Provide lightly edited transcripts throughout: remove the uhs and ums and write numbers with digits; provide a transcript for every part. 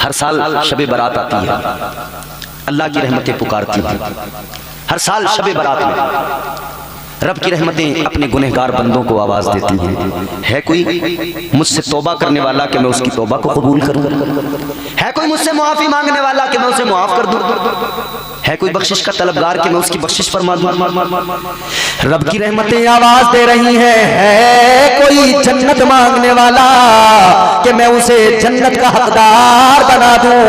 हर साल शब बारात आती है, अल्लाह की रहमतें पुकारती हैं। हर साल शब बारात में रब की रहमतें अपने गुनहगार बंदों को आवाज देती हैं। है कोई मुझसे तौबा करने वाला कि मैं उसकी तौबा को कबूल करूं? है कोई मुझसे मुआफी मांगने वाला कि मैं उसे मुआफ कर दूं? है कोई बख्शिश का तलबगार कि मैं उसकी बख्शिश फरमा दूं? रब की रहमतें आवाज दे रही हैं। है कोई जन्नत मांगने वाला कि मैं उसे जन्नत का हकदार बना दूं?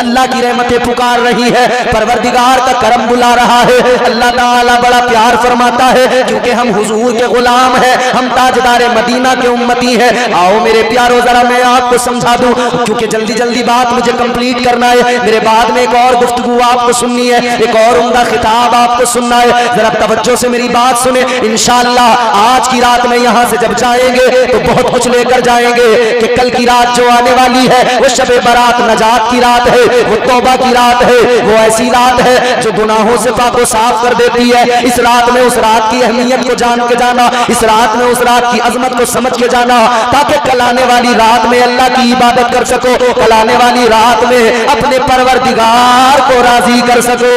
अल्लाह की रहमतें पुकार रही है, परवरदिगार का करम बुला रहा है। अल्लाह ताला बड़ा प्यार फरमाता है, क्योंकि हम हुजूर के गुलाम हैं, हम ताजदार मदीना के उम्मती हैं। आओ मेरे प्यारो, जरा मैं आपको समझा दूं, क्योंकि जल्दी जल्दी बात मुझे कंप्लीट करना है। मेरे बाद में एक और गुफ्तगू आपको सुननी है, एक और उम्दा खिताब आपको सुनना है। जरा तवज्जो से मेरी बात सुने। इंशाअल्लाह आज की रात में यहाँ से जब जाएंगे तो बहुत कुछ लेकर जाएंगे कि कल की रात जो आने वाली है वो शब बारात नजात की रात है, वो तौबा की रात है, वो ऐसी रात है जो गुनाहों से पाको साफ कर देती है। इस रात में उस रात की अहमियत को जान के जाना, इस रात में उस रात की अजमत को समझ के जाना, ताकि कल आने वाली रात में अल्लाह की इबादत कर सको, कल आने वाली रात में अपने परवरदिगार को राजी कर सको।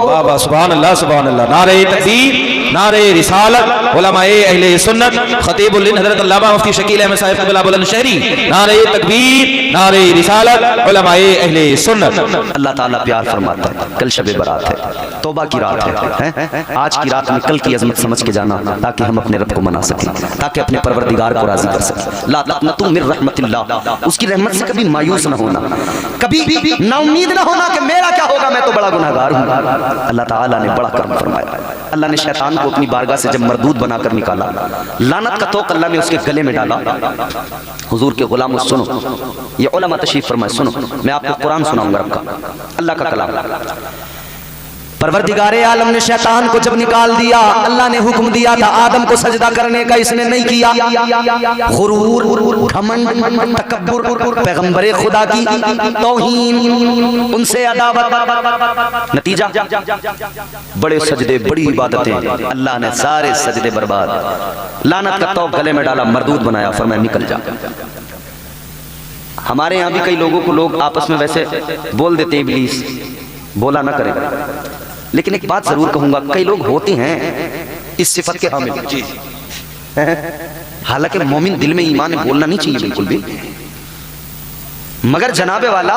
वाह वाह, सुभान अल्लाह सुभान अल्लाह। नारे तकबीर, नारे रिसालत, उलमाए अहले सुन्नत, खतीबुल हिंद हज़रत अल्लामा मुफ्ती शकील अहमद साहिब क़िबला बुलंदशहरी, नारे तकबीर, नारे रिसालत, उलमाए अहले सुन्नत। अल्लाह ताला प्यार फरमाता है। कल शब बारात है, तौबा की रात है। आज की रात में कल की अजमत समझ के जाना, ताकि हम अपने रब को मना सकें, ताकि अपने परवरदिगार को राजी कर सकें। ला तक़नतू मिन रहमतिल्लाह, उसकी रहमत से कभी मायूस न होना, कभी नाउम्मीद न होना कि मेरा क्या होगा, मैं तो बड़ा गुनहगार हूँ। अल्लाह ताला ने बड़ा करम फरमाया। अल्लाह ने शैतान को अपनी बारगाह से जब मरदूद बनाकर निकाला, लानत का तोक अल्लाह ने उसके गले में डाला। हुजूर के गुलाम सुनो, ये उलमा तशरीफ फरमाए, सुनो मैं आपको कुरान सुनाऊंगा रब का, अल्लाह का कलाम। परवरदिगारे आलम ने शैतान को जब निकाल दिया, अल्लाह ने हुक्म दिया था आदम को सजदा करने का, इसने नहीं किया। गुरूर, घमंड, तकब्बुर, पैगंबरे खुदा की तौहीन, उनसे अदावत, नतीजा बड़े सजदे, बड़ी इबादतें, अल्लाह ने सारे सजदे बर्बाद, लानत का तौक गले में डाला, मरदूद बनाया, फरमाया निकल जा। हमारे यहाँ भी कई लोगों को लोग आपस में वैसे बोल देते हैं, इब्लीस बोला ना करें, लेकिन एक बात जरूर कहूंगा, कई लोग होते हैं इस सिफत के हामिल, हालांकि मोमिन दिल में ईमान है, बोलना नहीं चाहिए बिल्कुल भी, मगर जनाबे वाला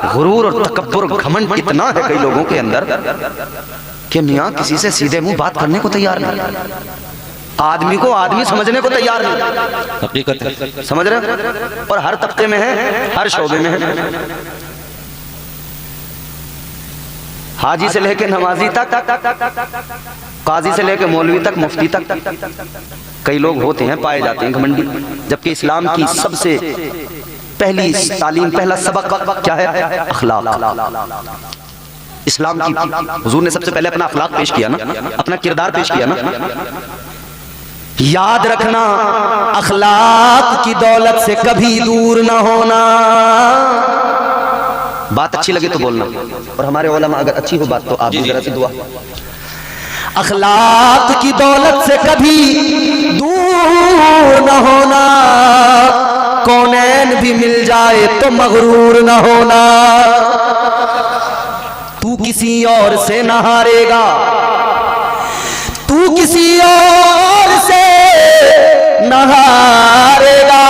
गुरूर और तकब्बुर घमंड इतना है कई लोगों के अंदर कि मियां किसी से सीधे मुंह बात करने को तैयार नहीं, आदमी को आदमी समझने को तैयार नहीं। हकीकत है, समझ रहे? और हर तबके में है, हर शोबे में है, हाजी से लेके नमाजी तक, काजी से लेके मौलवी तक, मुफ्ती तक, कई लोग होते हैं, पाए जाते हैं घमंडी। जबकि इस्लाम की सबसे पहली तालीम, पहला सबक क्या है? अखलाक। इस्लाम की हुजूर ने सबसे पहले अपना अखलाक पेश किया ना, अपना किरदार पेश किया ना। याद रखना, अखलाक की दौलत से कभी दूर ना होना। बात अच्छी लगे तो बोलना, और हमारे उलमा अगर अच्छी हो बात तो आप भी जरा सी दुआ। अखलाक की दौलत से कभी दूर न होना, कौनैन भी मिल जाए तो मगरूर न होना। तू किसी और से न हारेगा, तू किसी और से न हारेगा,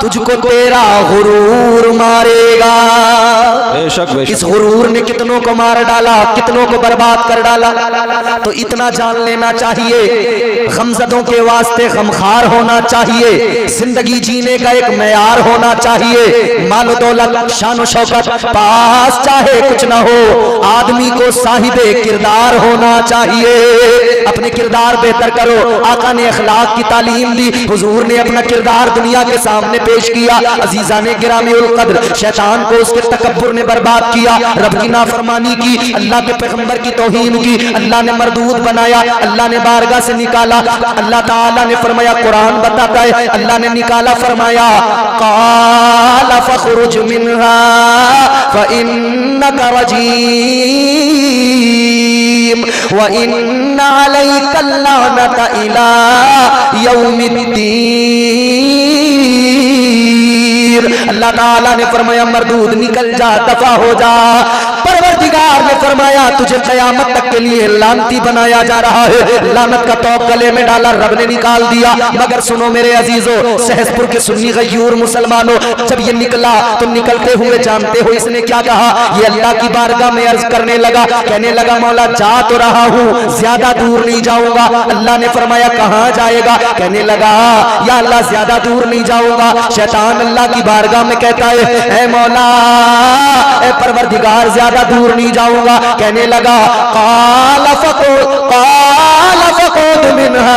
तुझको तेरा गुरूर मारेगा। बेशक बेशक। इस गुरूर ने कितनों को मार डाला, कितनों को बर्बाद कर डाला। तो इतना जान लेना चाहिए, गमज़दों के वास्ते गमखार होना चाहिए, जिंदगी जीने का एक मयार होना चाहिए। मालो दौलत, शान शौकत पास चाहे कुछ ना हो, आदमी को साहिबे किरदार होना चाहिए। अपने किरदार बेहतर करो। आका ने अखलाक की तालीम दी, हुजूर ने अपना किरदार दुनिया के सामने पेश किया। अजीजाने गिरामी उल कद्र, शैतान को उसके तकब्बुर ने बर्बाद किया, रब की नाफरमानी की, अल्लाह के पैगंबर की तौहीन की, अल्लाह ने मरदूद बनाया, अल्लाह ने बारगाह से निकाला। अल्लाह ताला ने फरमाया, कुरान बताता है, अल्लाह ने निकाला, फरमाया क़ाल फ़ख़रुज मिन्हा फ़इन्नका रजीम व इन्ना अलैका लानता इला यौमिद्दीन। तकबीर। अल्लाह ताला ने फरमाया मरदूद निकल जा, दफा हो जा। परवरदिगार ने फरमाया तुझे क़यामत तक के लिए लानती बनाया जा रहा है। लानत का तौक गले में डाला, रब ने निकाल दिया। मगर सुनो मेरे अजीजों, सहसपुर के सुन्नी गयूर मुसलमानों, जब ये निकला तो निकलते हुए जानते हो इसने क्या कहा? ये अल्लाह की बारगाह में अर्ज करने लगा, कहने लगा मौला जा तो रहा हूँ, ज्यादा दूर नहीं जाऊंगा। अल्लाह ने फरमाया कहाँ जाएगा? कहने लगा या अल्लाह ज्यादा दूर नहीं जाऊंगा। शैतान अल्लाह की बारगाह में कहता है ऐ मौला, ऐ परवरदिगार ज्यादा दूर नहीं जाऊंगा। कहने लगा काला फकुद मिन्हा,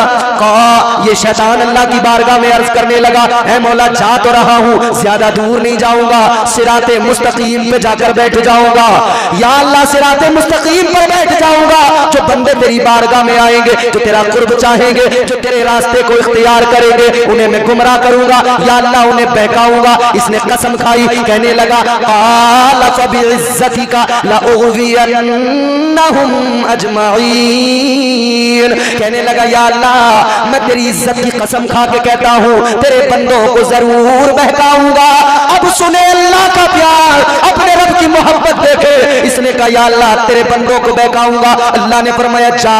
ये शैतान अल्लाह की बारगाह में अर्ज करने लगा ऐ मौला जा तो रहा हूँ, ज्यादा दूर नहीं जाऊंगा, सिराते मुस्तकीम पे जाकर बैठ जाऊंगा। या अल्लाह सिराते मुस्तकीम पर बैठ जाऊंगा। जो बंदे तेरी बारगाह में आएंगे, जो तेरा कुर्ब चाहेंगे, जो तेरे रास्ते को इख्तियार करेंगे, उन्हें मैं गुमराह करूंगा। या अल्लाह उन्हें बहकाऊंगा। इसने कसम खाई, कहने लगा क़ाला फ़बिइज़्ज़तिका लअग़वियन्नहुम अजमईन। कहने लगा या अल्लाह मैं तेरी इज्जत की कसम खा के कहता हूँ तेरे बंदों को जरूर बहकाऊंगा। अब सुने अल्लाह का प्यार, अपने रब की मोहब्बत देखे। इसने कहा या अल्लाह तेरे बंदों को बहकाऊंगा। अल्लाह ने फरमाया जा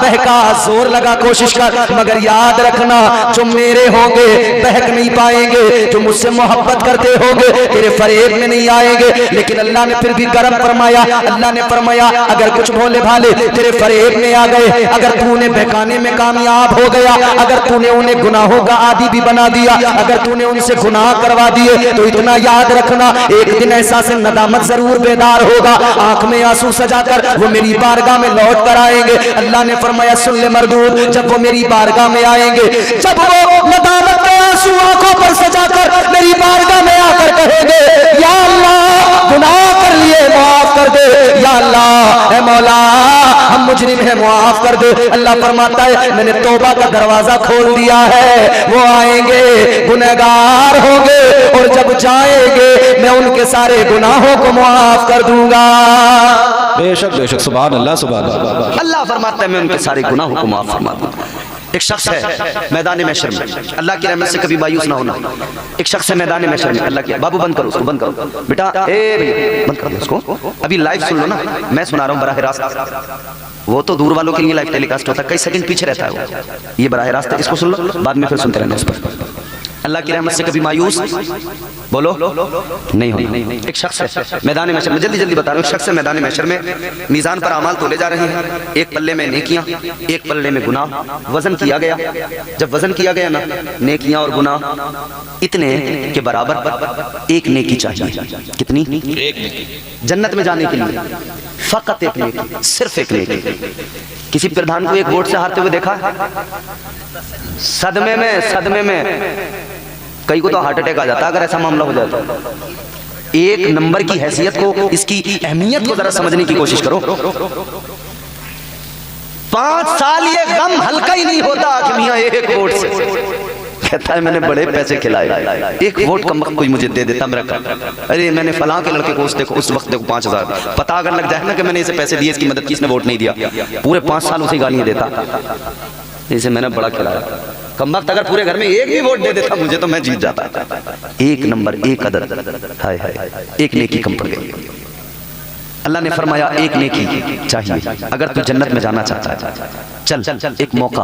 बहका, जोर लगा कोशिश कर, मगर याद रखना जो मेरे होंगे बहक नहीं पाएंगे, जो मुझसे मोहब्बत करते होंगे तेरे फरेब में नहीं आएंगे। लेकिन अल्लाह ने फिर भी गरम फरमाया। अल्लाह ने फरमाया अगर कुछ भोले भाले तेरे फरेब में आ गए, अगर तू उन्हें बहकाने में कामयाब हो गया, अगर तूने उन्हें गुनाहों का आदी भी बना दिया, अगर तूने उनसे गुनाह करवा दिए, तो इतना याद रखना एक दिन ऐसा से नदामत जरूर बेदार होगा। आंख में आंसू सजाकर वो मेरी बारगाह में लौट कर आएंगे। अल्लाह ने फरमाया सुन ले मरदूद, जब वो मेरी बारगाह में आएंगे, जब वो नदामत के आंसू आंखों पर सजाकर मेरी बारगाह में आकर कहेंगे या अल्लाह गुनाह कर लिए माफ कर दे, या अल्लाह ऐ मौला हम मुजरिम हैं माफ कर दे। अल्लाह फरमाता है मैंने तौबा का दरवाजा खोल दिया है। वो आएंगे गुनहगार होंगे और जब जाएंगे मैं उनके सारे गुनाहों को माफ कर दूंगा। बेशक बेशक, सुभान अल्लाह सुभान अल्लाह। अल्लाह फरमाता है मैं उनके सारे गुनाहों को माफ फरमा दूंगा। एक शख्स है मैदान महशर में, अल्लाह की रहमत से कभी मायूस ना होना। एक शख्स है मैदान महशर में, अल्लाह की, बाबू बंद करो उसको, बंद करो बेटा, ए बंद कर दो उसको। अभी लाइव सुन लो ना, मैं सुना रहा हूँ बराह रास्त। वो तो दूर वालों के लिए लाइव टेलीकास्ट होता है, कई सेकंड पीछे रहता है वो। ये बराह रास्त है, इसको सुन लो, बाद में फिर सुनते रहना उस पर। अल्लाह की रहमत से कभी मायूस बोलो नहीं होना। एक शख्स है मैदान महशर में, जल्दी जल्दी बता रहा हूँ, शख्स है मैदान महशर में, मीज़ान पर अमाल तोले जा रहे हैं। एक पल्ले में नेकियां, एक पल्ले में गुनाह। वजन किया गया, जब वजन किया गया ना, नेकियां और गुनाह इतने के बराबर एक नेकी चाहिए। कितनी? जन्नत में जाने के लिए फकत एक नेकी, सिर्फ एक नेकी। किसी प्रधान को एक वोट से हारते हुए देखा? सदमे में कई को तो हार्ट अटैक आ जाता अगर ऐसा मामला हो जाता। एक नंबर की हैसियत को, इसकी अहमियत को जरा समझने की कोशिश करो। 5 साल ये गम हल्का ही नहीं होता कि मियां एक वोट से, कहता है मैंने बड़े पैसे खिलाए, एक वोट कम कोई मुझे दे देता मेरा काम। अरे मैंने फलां के लड़के को उस वक्त देखो 5000, पता अगर लग जाए ना कि मैंने इसे पैसे दिए, इसकी मदद की, इसने वोट नहीं दिया, पूरे 5 साल उसे गालियां देता, इसे मैंने बड़ा खिलाया। कम वक्त अगर पूरे घर में एक भी वोट दे देता मुझे तो मैं जीत जाता। एक नंबर, एक अदद, हाय हाय, एक नेकी कम पड़ गई। अल्लाह ने फरमाया एक नेकी चाहिए अगर तू जन्नत में जाना चाहता है। चल एक मौका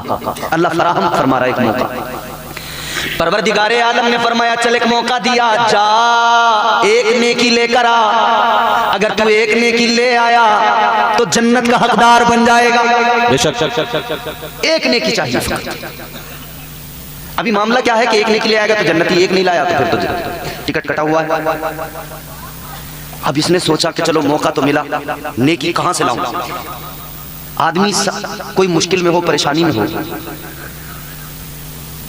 अल्लाह फराहम फरमा रहा है, एक मौका। परवरदिगारे आलम ने फरमाया चल एक मौका दिया, जा एक नेकी लेकर आ। अगर तू एक नेकी ले आया तो जन्नत का हकदार बन जाएगा। एक नेकी चाहिए। अभी मामला क्या है कि एक नेकी ले आएगा तो जन्नती, एक नहीं लाया तो फिर तो टिकट कटा हुआ है। अब इसने सोचा कि चलो मौका तो मिला, नेकी कहां से लाऊं? आदमी कोई मुश्किल में हो, परेशानी में हो,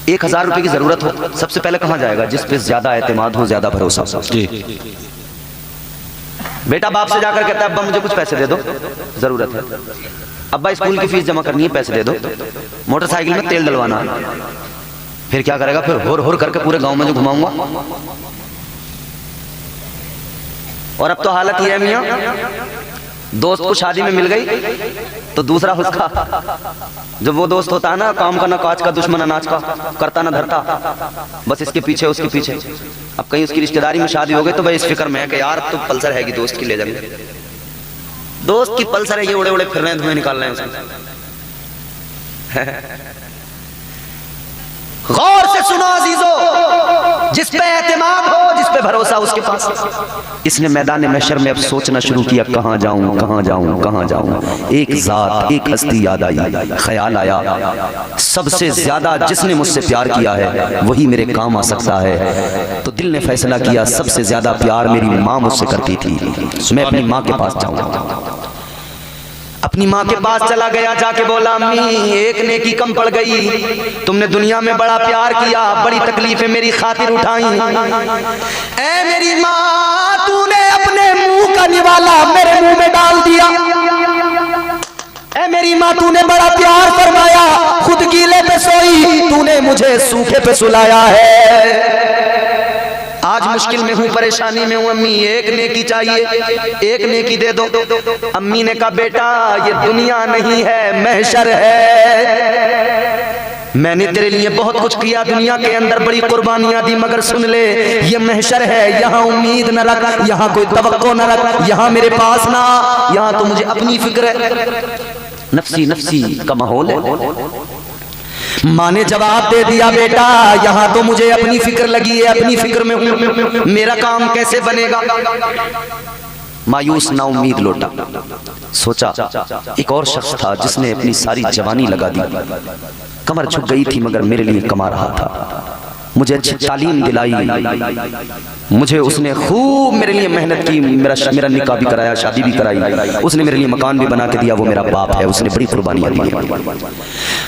1000 रुपए की जरूरत हो, सबसे पहले कहां जाएगा? जिस पे ज्यादा एतमाद हो, ज्यादा भरोसा हो। बेटा बाप से जाकर कहता है अब्बा मुझे कुछ पैसे दे दो, जरूरत है। अब्बा स्कूल की फीस जमा करनी है, पैसे दे दो। मोटरसाइकिल में तेल डलवाना है। फिर क्या करेगा? फिर होर होर करके पूरे गांव में जो घुमाऊंगा। और अब तो हालत ये है मियां, दोस्त को शादी में मिल गई, तो दूसरा उसका जब वो दोस्त होता है ना, काम का ना काज का, दुश्मन अनाज का, करता ना धरता, बस इसके पीछे उसके पीछे। अब कहीं उसकी रिश्तेदारी में शादी हो गई तो भाई इस फिक्र में है कि यार तो पल्सर है कि दोस्त की ले जाएंगे, दोस्त की पल्सर है, ये उड़े उड़े फिर रहे हैं, धुएं निकाल रहे हैं उसमें। गौर से सुनो अजीजों, जिस पे एतमाद हो, जिस पे भरोसा, उसके पास। इसने मैदान महशर में अब सोचना शुरू किया, कहां जाऊं कहां जाऊं कहां जाऊं। एक जात, एक हस्ती याद आई, ख्याल आया, सबसे ज्यादा जिसने मुझसे प्यार किया है वही मेरे काम आ सकता है। तो दिल ने फैसला किया, सबसे ज्यादा प्यार मेरी माँ मुझसे करती थी, मैं अपनी माँ के पास जाऊंगा। अपनी माँ के पास चला गया, जाके बोला, अम्मी एक नेकी कम पड़ गई, तुमने दुनिया में बड़ा प्यार किया, बड़ी तकलीफें मेरी खातिर उठाई, ऐ मेरी माँ तूने अपने मुंह का निवाला मेरे मुंह में डाल दिया, ऐ मेरी माँ तूने बड़ा प्यार फरमाया, खुद गीले पे सोई, तूने मुझे सूखे पे सुलाया है। आज मुश्किल में हूँ, परेशानी में हूँ, अम्मी एक नेकी चाहिए, एक नेकी दे दो। अम्मी ने कहा, बेटा ये दुनिया नहीं है, महशर है। मैंने तेरे लिए बहुत कुछ किया, दुनिया के अंदर बड़ी कुर्बानियां दी, मगर सुन ले ये महशर है, यहाँ उम्मीद न रख, यहाँ कोई तवक्को न रख, यहाँ मेरे पास ना, यहाँ तो मुझे अपनी फिक्र है, नफसी नफसी का माहौल है। माँ ने जवाब दे दिया, बेटा यहाँ तो मुझे अपनी फिक्र लगी है, अपनी फिक्र में हूँ, मेरा काम कैसे बनेगा। मायूस ना उम्मीद लौटा। सोचा एक और शख्स था जिसने अपनी सारी जवानी लगा दी, कमर झुक गई थी मगर मेरे लिए कमा रहा था, मुझे अच्छी तालीम दिलाई, मुझे उसने खूब मेरे लिए मेहनत की, मेरा निकाह भी कराया, शादी भी कराई, उसने मेरे लिए मकान भी बना के दिया, वो मेरा बाप है, उसने बड़ी कुर्बानियां दी।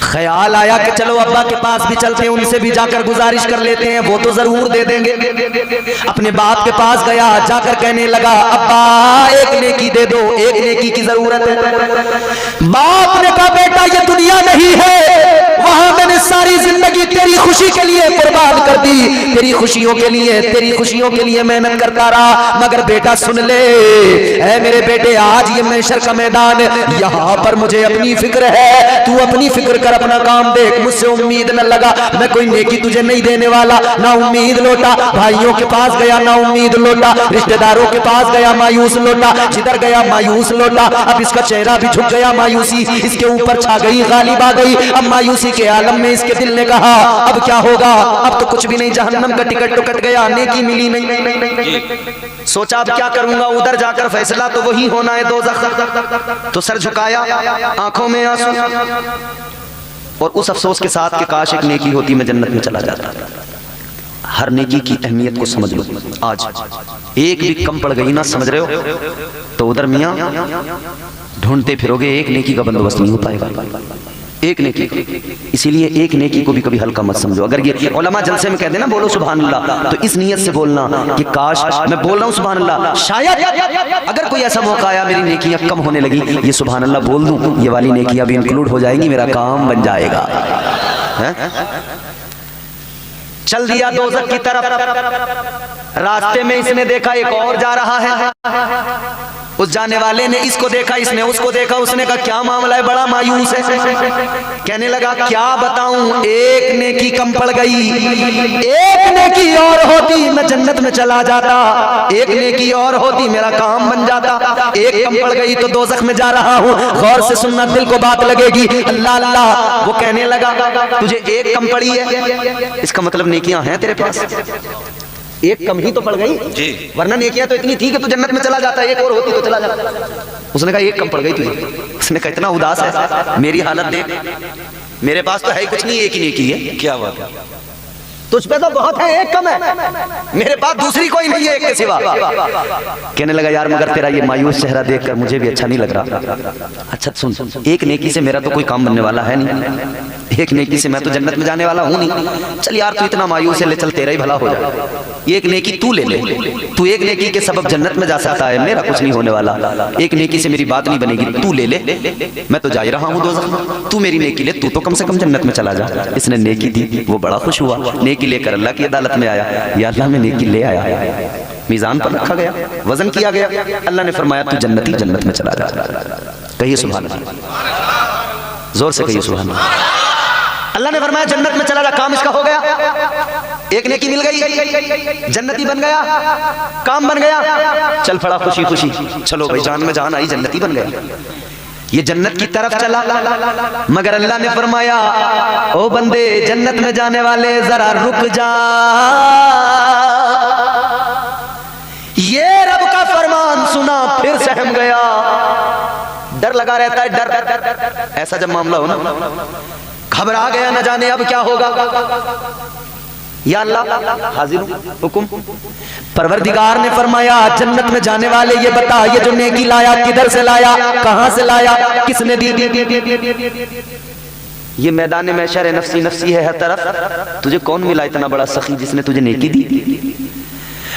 ख्याल आया कि चलो अब्बा के पास भी चलते हैं, उनसे भी जाकर गुजारिश कर लेते हैं, वो तो जरूर दे देंगे। अपने बाप के पास गया, जाकर कहने लगा, अब्बा एक नेकी दे दो, एक नेकी की जरूरत है। बाप ने कहा, बेटा ये दुनिया नहीं है, वहां मैंने सारी जिंदगी तेरी खुशी के लिए कुर्बान कर दी, तेरी खुशियों के लिए, तेरी खुशियों के लिए मेहनत करता रहा, मगर बेटा सुन ले, ऐ मेरे बेटे आज ये महशर का मैदान है, यहाँ पर मुझे अपनी फिक्र है, तू अपनी फिक्र कर, अपना काम देख, मुझसे उम्मीद न लगा, मैं कोई नेकी तुझे नहीं देने वाला। ना उम्मीद लौटा, भाइयों के पास गया ना उम्मीद लौटा, रिश्तेदारों के पास गया मायूस लौटा, जिधर गया मायूस लौटा। अब इसका चेहरा भी झुक गया, मायूसी इसके ऊपर छा गई, गालिब आ गई। अब मायूसी के आलम में इसके दिल ने कहा, अब क्या होगा, अब तो कुछ भी नहीं, जहन्नम का टिकट तो कट गया, नेकी मिली नहीं। सोचा अब क्या करूंगा, उधर जाकर फैसला तो वही होना है, दोज़ख। तो सर झुकाया, आंखों में आंसू, और उस अफसोस के साथ कि काश एक नेकी होती मैं जन्नत में चला जाता। हर नेकी की अहमियत को समझ लो, आज एक भी कम पड़ गई ना, समझ रहे हो, तो उधर मियां ढूंढते फिरोगे, एक नेकी का बंदोबस्त नहीं हो पाएगा, एक नेकी। इसीलिए एक नेकी को भी कभी हल्का मत समझो। अगर ये उलमा जलसे में कहते ना बोलो सुभान अल्लाह, तो इस नियत से बोलना कि काश, मैं बोल रहा हूँ सुभान अल्लाह, शायद अगर कोई ऐसा मौका आया मेरी नेकियां कम होने लगी, ये सुभान अल्लाह बोल दूं, ये वाली नेकियां भी इंक्लूड हो जाएंगी, मेरा काम बन जाएगा। चल दिया दोज़ख की तरफ, रास्ते में इसने देखा एक और जा रहा है, उस जाने वाले ने इसको देखा, इसने उसको देखा, उसने कहा क्या मामला है, बड़ा मायूस है। कहने लगा क्या बताऊं, एक नेकी कम पड़ गई, एक नेकी और होती मैं जन्नत में चला जाता, एक नेकी और होती मेरा काम बन जाता, एक कम पड़ गई तो दोज़ख में जा रहा हूं। गौर से सुनना, दिल को बात लगेगी। अल्लाह अल्लाह, वो कहने लगा तुझे एक कम पड़ी है, इसका मतलब नेकियां हैं तेरे पास, एक कम ही तो पड़ गई जी, वरना नेकियां तो इतनी थी कि तू जन्नत में चला जाता, एक और होती तो चला जाता। उसने कहा एक कम पड़ गई तुझे। उसने कहा इतना उदास है, मेरी हालत देख, मेरे पास तो है कुछ नहीं, एक ही नेकी है। क्या बात है, तुझ पे तो बहुत है, एक कम है, मेरे पास दूसरी कोई नहीं है एक के सिवा। कहने लगा यार मगर तेरा ये मायूस चेहरा देखकर मुझे भी अच्छा नहीं लग रहा। अच्छा सुन, एक नेकी से मेरा तो कोई काम बनने वाला है नहीं, एक नेकी से मैं तो जन्नत में जाने वाला हूं नहीं। चल यार तू इतना मायूस है, ले चल तेरा ही भला हो जाए, एक नेकी तू ले ले, तू एक नेकी के सबब जन्नत में जा सकता है, मेरा कुछ नहीं होने वाला, एक नेकी से मेरी बात नहीं बनेगी, तू ले ले, मैं तो जा ही रहा हूँ दोज़ख में, तू मेरी नेकी ले, तू तो कम से कम जन्नत में चला जा। इसने नेकी दी, वो बड़ा खुश हुआ, नेकी लेकर अल्लाह की अदालत में आया, या अल्लाह में नेकी ले आया, मीज़ान पर रखा गया, वजन किया गया, अल्लाह ने फरमाया तू जन्नती जन्नत में चला जा। कहिए सुभान अल्लाह, जोर से कहिए सुभान अल्लाह। अल्लाह ने फरमाया जन्नत में चला जा, काम इसका हो गया, एक नेकी मिल गई, जन्नती बन गया, काम बन गया, चल पड़ा खुशी खुशी, चलो भाई जान में जान आई, जन्नती बन गया। ये जन्नत की तरफ चला, मगर अल्लाह ने फरमाया ओ बंदे जन्नत में जाने वाले जरा रुक जा, ये रब का फरमान सुना फिर सहम गया। डर लगा रहता है, डर ऐसा जब मामला हो ना, घबरा गया, न जाने अब क्या होगा। या अल्लाह हाजिर हूं, हुक्म। परवरदिगार ने फरमाया जन्नत में जाने वाले ये बता, ये जो नेकी लाया किधर से लाया, कहां से लाया, किसने दी? ये मैदान महशर नफ्सी नफ्सी है हर तरफ, तुझे कौन मिला इतना बड़ा सखी जिसने तुझे नेकी दी?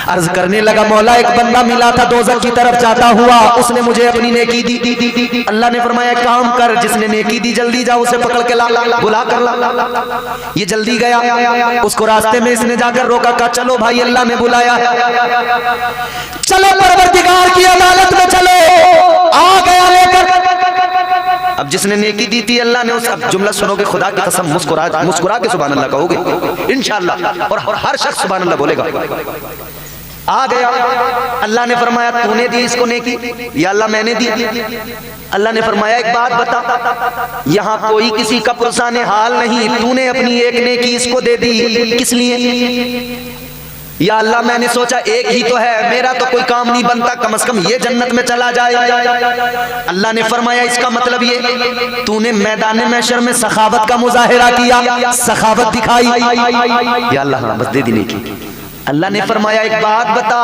अर्ज करने लगा मौला एक बंदा मिला था दोज़ख की तरफ जाता हुआ, उसने मुझे अपनी नेकी दी। अल्लाह ने फरमाया काम कर, जिसने नेकी दी जल्दी जा उसे पकड़ के ला, बुला कर ला। ये जल्दी गया, उसको रास्ते में इसने जाकर रोका, कहा चलो भाई अल्लाह ने बुलाया, चलो परवरदिगार की अदालत में चलो। आ गया लेकर। अब जिसने नेकी दी थी अल्लाह ने, उस जुमला सुनोगे खुदा की कसम मुस्कुरा के सुभान अल्लाह कहोगे इंशाअल्लाह, और हर शख्स सुभान अल्लाह बोलेगा। आ गया, अल्लाह ने फरमाया तूने दी इसको नेकी या अल्लाह मैंने दी? अल्लाह ने फरमाया एक बात बता, यहाँ कोई किसी का पुरसाने हाल नहीं, तूने अपनी एक नेकी इसको दे दी, किस लिए? या अल्लाह मैंने सोचा एक ही तो है, मेरा तो कोई काम नहीं बनता, कम से कम ये जन्नत में चला जाए। अल्लाह ने फरमाया इसका मतलब ये तूने मैदान महशर में सखावत का मुजाहिरा किया, सखावत दिखाई। या अल्लाह हाँ बस दे दी नेकी। अल्लाह ने फरमाया एक बात बता,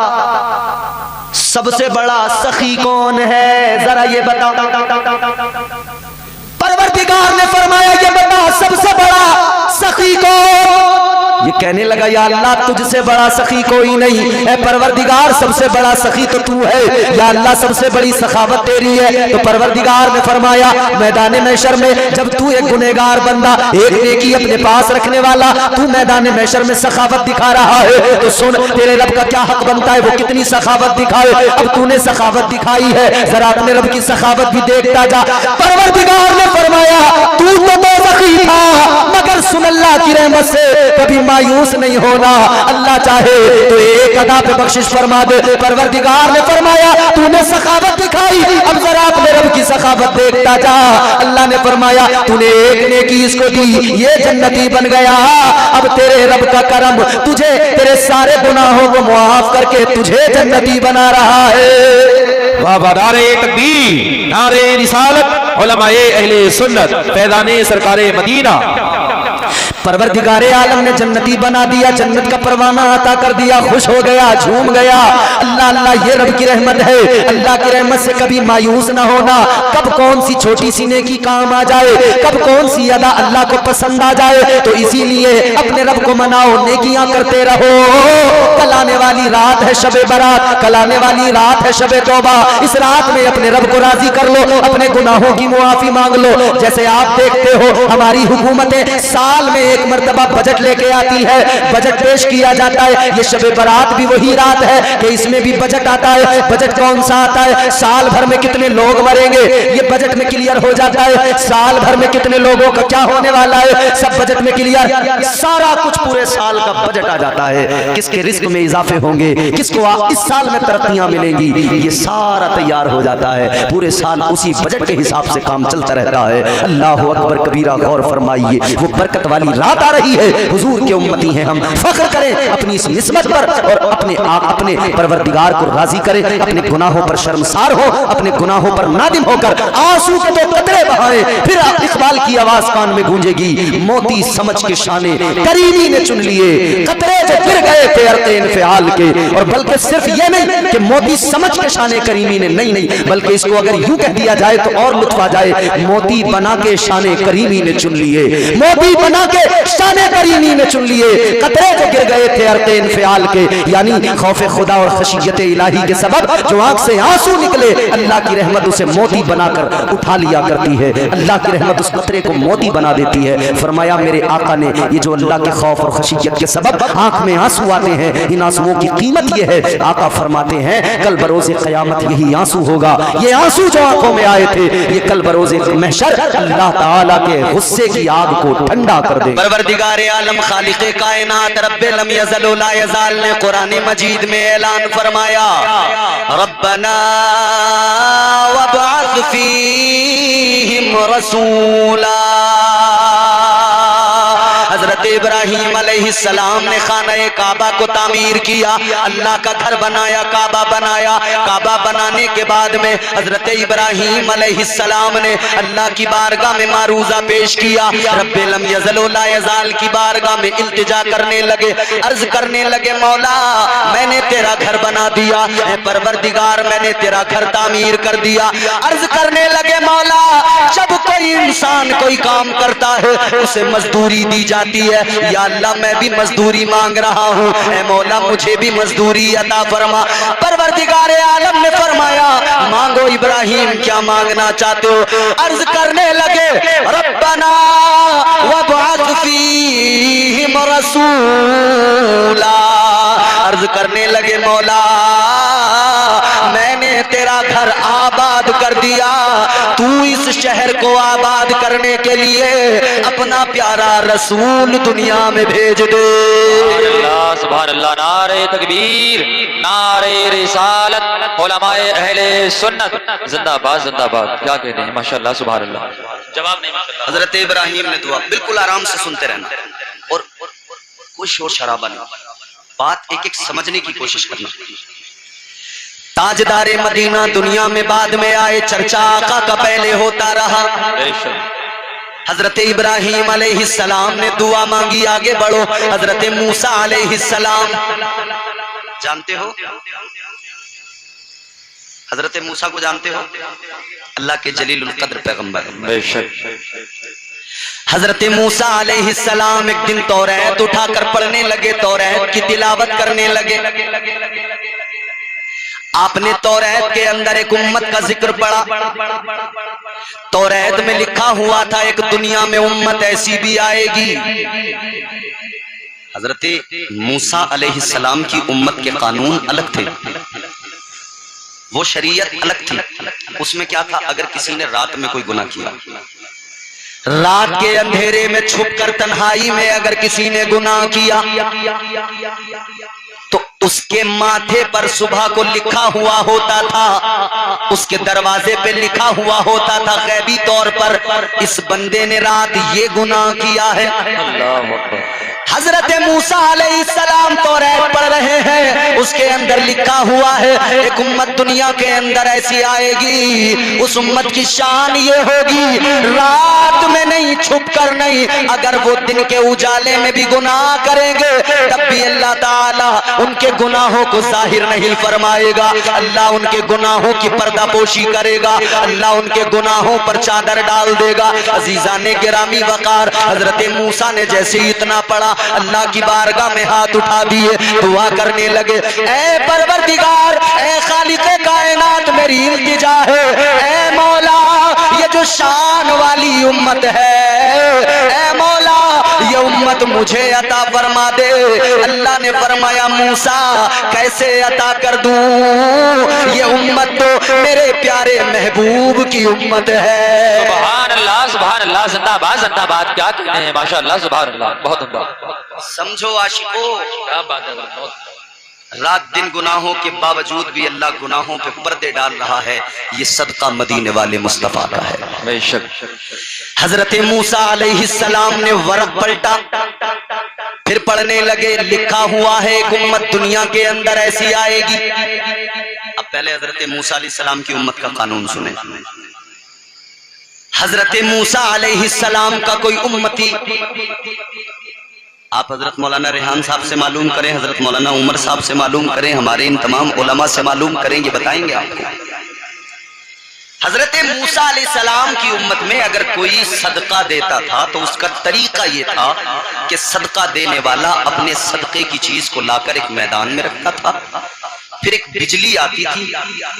सबसे बड़ा सखी कौन है, जरा ये बता। परवरदिगार ने फरमाया ये बता सबसे बड़ा सखी कौन? ये कहने लगा या अल्लाह तुझसे बड़ा सखी कोई नहीं है, परवरदिगार सबसे बड़ा सखी तो तू है, या अल्लाह सबसे बड़ी सखावत तेरी है। तो परवरदिगार ने फरमाया मैदान महशर में जब तू एक गुनहगार बंदा, एक नेकी अपने पास रखने वाला, तू मैदान महशर में सखावत दिखा रहा है, तो सुन तेरे रब का क्या हक बनता है, वो कितनी सखावत दिखाए। अब तूने सखावत दिखाई है, जरा अपने रब की सखावत भी देखता जा। परवरदिगार ने फरमाया तू तो सखी था, मगर सुन अल्लाह की रहमत से कभी मायूस नहीं होना, अल्लाह चाहे तो एक अदा पे बख्शिश फरमा दे। परवरदिगार ने फरमाया तूने सखावत दिखाई, अब जरा अपने रब की सखावत देखता जा। अल्लाह ने फरमाया तूने एक नेकी इसको दी, ये जन्नती बन गया, अब तेरे रब का करम तुझे तेरे सारे गुनाहों को मुआफ करके तुझे जन्नती बना रहा है। वाह वाह, नारे तकबीर, नारे रिसालत, उलमाए अहले सुन्नत, फैज़ाने सरकारे मदीना। परवरदिगारे आलम ने जन्नती बना दिया, जन्नत का परवाना अता कर दिया, खुश हो गया, झूम गया। अल्लाह अल्लाह ये रब की रहमत है, अल्लाह की रहमत से कभी मायूस ना होना। कब कौन सी छोटी सी नेकी काम आ जाए, कब कौन सी अदा अल्लाह को पसंद आ जाए, तो इसीलिए अपने रब को मनाओ, नेकियां करते रहो। कल आने वाली रात है शबे बरात, कल आने वाली रात है शबे तौबा, इस रात में अपने रब को राजी कर लो, अपने गुनाहों की मुआफी मांग लो। जैसे आप देखते हो हमारी हुकूमतें साल में एक मर्तबा बजट लेके आती है, बजट पेश किया जाता है। ये शबे बरात भी वही रात है कि इसमें भी बजट आता है। बजट कौन सा आता है, साल भर में कितने लोग मरेंगे ये बजट में क्लियर हो जाता है, साल भर में कितने लोगों का क्या होने वाला है सब बजट में क्लियर, सारा कुछ पूरे साल का बजट आ जाता है। किसके रिस्क में इजाफे होंगे, किसको इस साल में तरक्कियां मिलेंगी, ये सारा तैयार हो जाता है। पूरे साल उसी बजट के हिसाब से काम चलता रहता है। अल्लाह अकबर कबीरा, गौर फरमाइए, वो बरकत वाली रात आ रही है, हुजूर के उम्मती हैं हम, फख्र करें अपनी इस निस्बत पर और अपने परवरदिगार को राजी करें, अपने गुनाहों पर शर्मसार हो, अपने गुनाहों पर नादिम होकर आंसू के दो कतरे बहाए, फिर इकबाल की आवाज कान में गूंजेगी, मोती समझ के शाने करीमी ने चुन लिए, कतरे जो गिर गए थे अर्तेन फ़िआल के। और बल्कि सिर्फ ये नहीं कि मोती समझ के शाने करीमी ने, नहीं, बल्कि इसको अगर यूं कह दिया जाए तो और लुत्फ आ जाए, मोती बना के शाने करीमी ने चुन लिए, मोती बना के शाने करीमी ने चुन लिए, कतरे जो गिर गए थे अर्तेन फ़िआल के, यानी खौफे खुदा और खशियत इलाही के सबब जो आंख से आंसू निकले, अल्लाह की रहमत उसे मोती बनाकर उठा लिया करती है। अल्लाह की रहमत उस कतरे को मोती बना देती है। फरमाया मेरे आका ने ये जो अल्लाह के खौफ और खशियत के सबब आंख में आंसू आते हैं, इन आंसुओं की कीमत ये है। आका फरमाते हैं कल बरोज़े क़यामत यही आंसू होगा। ये आंसू जो आंखों में आए थे ये कल बरोज़े महशर अल्लाह ताला के गुस्से की आग को ठंडा कर दे। परवरदिगार आलम खालिक़े कायनात रब्बे लम यज़ल व ला यज़ाल ने कुरान मजीद में ऐलान फरमाया रब्बना वबअथ फीहिम रसूला। हजरत इब्राहीम अलैहिस्सलाम ने खाना काबा को तामीर किया, अल्लाह का घर बनाया, काबा बनाया। काबा बनाने के बाद में हजरत इब्राहीम अलैहिस्सलाम ने अल्लाह की बारगाह में मारूजा पेश किया। रब्बे लम यज़ल व ला यज़ाल की बारगाह में इल्तिजा करने लगे, अर्ज करने लगे मौला मैंने तेरा घर बना दिया, परवरदिगार मैंने तेरा घर तामीर कर दिया। अर्ज करने लगे मौला जब कोई इंसान कोई काम करता है उसे मजदूरी दी जाती है, या अल्लाह मैं भी मजदूरी मांग रहा हूँ, ऐ मौला मुझे भी मजदूरी अता फरमा। परवरदिगार आलम ने फरमाया मांगो इब्राहीम क्या मांगना चाहते हो। अर्ज करने लगे रब्बना वबअथ फीहिम रसूला। अर्ज करने लगे मौला मैंने तेरा घर आबाद कर दिया, तू इस शहर को आबाद करने के लिए अपना प्यारा रसूल दुनिया में भेज दे। सुभान अल्लाह, नारे तकबीर, नारे रिसालत, उलमाए अहले सुन्नत जिंदाबाद जिंदाबाद। क्या कहते हैं माशाअल्लाह सुभान अल्लाह। जवाब नहीं माशाअल्लाह। हजरत इब्राहीम ने दुआ, बिल्कुल आराम से सुनते रहना और कोई शोर शराबा नहीं, बात एक एक समझने की कोशिश करना। ताजदारे मदीना दुनिया में बाद में आए, चर्चा आका का पहले होता रहा। हजरत इब्राहीम अलैहिस्सलाम ने दुआ मांगी, आगे बढ़ो। हजरत मूसा अलैहिस्सलाम जानते हो, हजरत मूसा को जानते हो, अल्लाह के जलीलुल कद्र पैगंबर। हजरत मूसा अलैहिस्सलाम एक दिन तौरात उठाकर पढ़ने लगे, तौरात की तिलावत करने लगे। आपने तौरात के अंदर एक उम्मत का जिक्र पढ़ा। तौरात में लिखा हुआ था एक दुनिया में उम्मत ऐसी भी आएगी। हजरत मूसा अलैहिस्सलाम की उम्मत के कानून अलग थे, वो शरीयत अलग थी। उसमें क्या था, अगर किसी ने रात में कोई गुनाह किया, रात के अंधेरे में छुपकर तन्हाई में अगर किसी ने गुनाह किया तो उसके माथे पर सुबह को लिखा हुआ होता था, उसके दरवाजे पे लिखा हुआ होता था गैबी तौर पर इस बंदे ने रात ये गुनाह किया है। हजरत मूसा अलैहिस्सलाम तौरात पढ़ रहे हैं, उसके अंदर लिखा हुआ है एक उम्मत दुनिया के अंदर ऐसी आएगी, उस उम्मत की शान ये होगी रात में नहीं, छुप कर नहीं, अगर वो दिन के उजाले में भी गुनाह करेंगे तब भी अल्लाह ताला उनके गुनाहों को जाहिर नहीं फरमाएगा। अल्लाह उनके गुनाहों की पर्दापोशी करेगा, अल्लाह उनके गुनाहों पर चादर डाल देगा। अजीजाने गिरामी वकार, हजरत मूसा ने जैसे ही इतना पढ़ा अल्लाह की बारगाह में हाथ उठा दिए, दुआ करने लगे, ऐ परवरदिगार, ऐ खालिक़े कायनात, मेरी इल्तिजा है, ऐ मौला ये जो शान वाली उम्मत है, ऐ मौला ये उम्मत मुझे अता फरमा दे। अल्लाह ने फरमाया मूसा कैसे अता कर दूं, ये उम्मत तो मेरे प्यारे महबूब की उम्मत है। सुभान अल्लाह जिंदाबाद जिंदाबाद। क्या कहते हैं माशाअल्लाह सुभान अल्लाह, बहुत उम्दा। समझो आशिको, क्या बात है, रात दिन गुनाहों के बावजूद भी अल्लाह गुनाहों पे पर्दे डाल रहा है, ये सदका मदीने वाले मुस्तफा का है। बेशक। हजरत मूसा अलैहिस्सलाम ने वरक पलटा, फिर पढ़ने लगे, लिखा हुआ है एक उम्मत दुनिया के अंदर ऐसी आएगी। अब पहले हजरत मूसा अलैहिस्सलाम की उम्मत का कानून सुने। हजरत मूसा अलैहिस्सलाम का कोई उम्मती, आप हजरत मौलाना रेहान साहब से मालूम करें, हजरत मौलाना उमर साहब से मालूम करें, हमारे इन तमाम उलमा से मालूम करें, ये बताएंगे आपको। हजरत मूसा अलैहिस्सलाम की उम्मत में अगर कोई सदका देता था तो उसका तरीका ये था कि सदका देने वाला अपने सदके की चीज को लाकर एक मैदान में रखता था, फिर एक बिजली आती थी,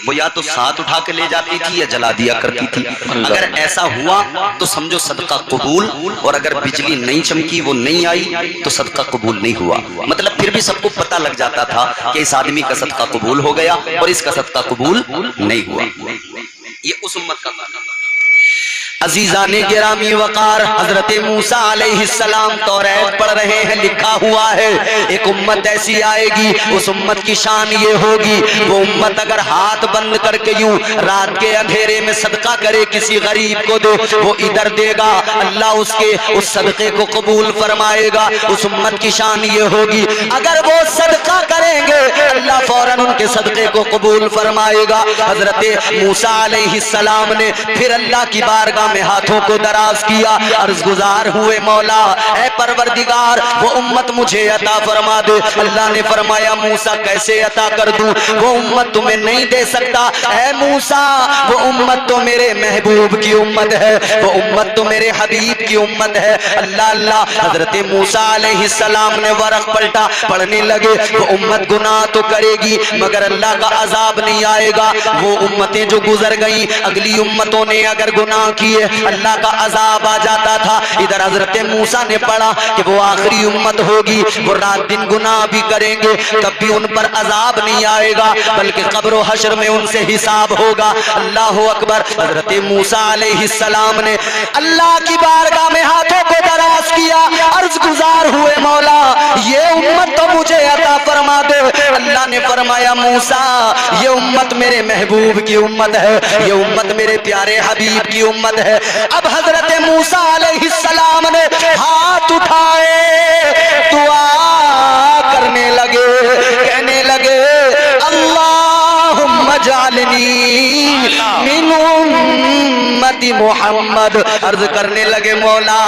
वो या तो साथ उठा के ले जाती थी या जला दिया करती थी। अगर ऐसा हुआ तो समझो सदका कबूल, और अगर बिजली नहीं चमकी, वो नहीं आई, तो सदका कबूल नहीं हुआ। मतलब फिर भी सबको पता लग जाता था कि इस आदमी का सदका कबूल हो गया और इसका सदका कबूल नहीं हुआ। ये उस उम्मत का अजीजाने गिरामी वकार, हजरत मूसा अलैहिस्सलाम तौरात पढ़ रहे हैं, लिखा हुआ है एक उम्मत ऐसी आएगी, उस उम्मत की शान ये होगी, वो उम्मत अगर हाथ बंद करके यूं रात के अंधेरे में सदका करे, किसी गरीब को दे, वो इधर देगा, अल्लाह उसके उस सदके को कबूल फरमाएगा। उस उम्मत की शान ये होगी, अगर वो सदका करेंगे अल्लाह फौरन उनके सदके को कबूल फरमाएगा। हजरत मूसा अलैहिस्सलाम ने फिर अल्लाह की बारगाह में हाथों को दराज किया, अर्ज गुजार हुए, मौला ऐ परवरदिगार वो उम्मत मुझे अता फरमा दे। अल्लाह ने फरमाया मूसा कैसे अता कर दूं, वो उम्मत तुम्हें नहीं दे सकता। ऐ मूसा वो उम्मत तो मेरे महबूब की उम्मत है, वो उम्मत तो मेरे हबीब की उम्मत है। अल्लाह अल्लाह, हजरत मूसा अलैहिस्सलाम ने वरक पलटा, पढ़ने लगे वो उम्मत गुनाह तो करेगी मगर अल्लाह का अजाब नहीं आएगा। वो उम्मतें जो गुजर गई, अगली उम्मतों ने अगर गुनाह किए अल्लाह का अजाब आ जाता था। इधर हजरत मूसा ने पढ़ा कि वो आखिरी उम्मत होगी, वो रात दिन गुनाह भी करेंगे तब भी उन पर अजाब नहीं आएगा, बल्कि कब्र हश्र में उनसे हिसाब होगा। अल्लाह अकबर। हजरत मूसा अलैहिस्सलाम ने अल्लाह की बारगाह में हाथों को दराज किया, अर्ज गुजार हुए, मौला ये उम्मत तो मुझे अता फरमा दे। अल्लाह ने फरमाया मूसा ये उम्मत मेरे महबूब की उम्मत है, ये उम्मत मेरे प्यारे हबीब की उम्मत है। अब हजरत मूसा अलैहिस्सलाम ने हाथ उठाए, दुआ करने लगे, कहने लगे अल्लाहुम्मा जालनी मिन उम्मती मोहम्मद। अर्ज करने लगे मौला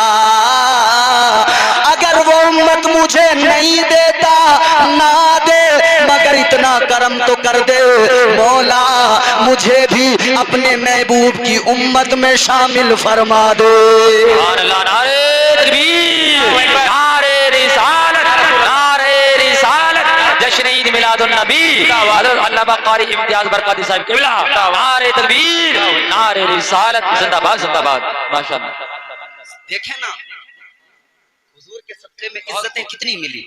अगर वो उम्मत मुझे नहीं देता ना दे, मगर इतना करम तो कर दे मौला मुझे भी अपने महबूब की उम्मत में शामिल फरमा दे। नारे तकबीर, नारे रिसालत, नारे रिसालत, जश्न ईद मिलादुन नबी, अल्लामा कारी इम्तियाज बरकाती साहब किबला, नारे तकबीर, नारे रिसालत, जिंदाबाद जिंदाबाद। माशाअल्लाह। देखे ना हुजूर के सदके में इज्जतें कितनी मिली,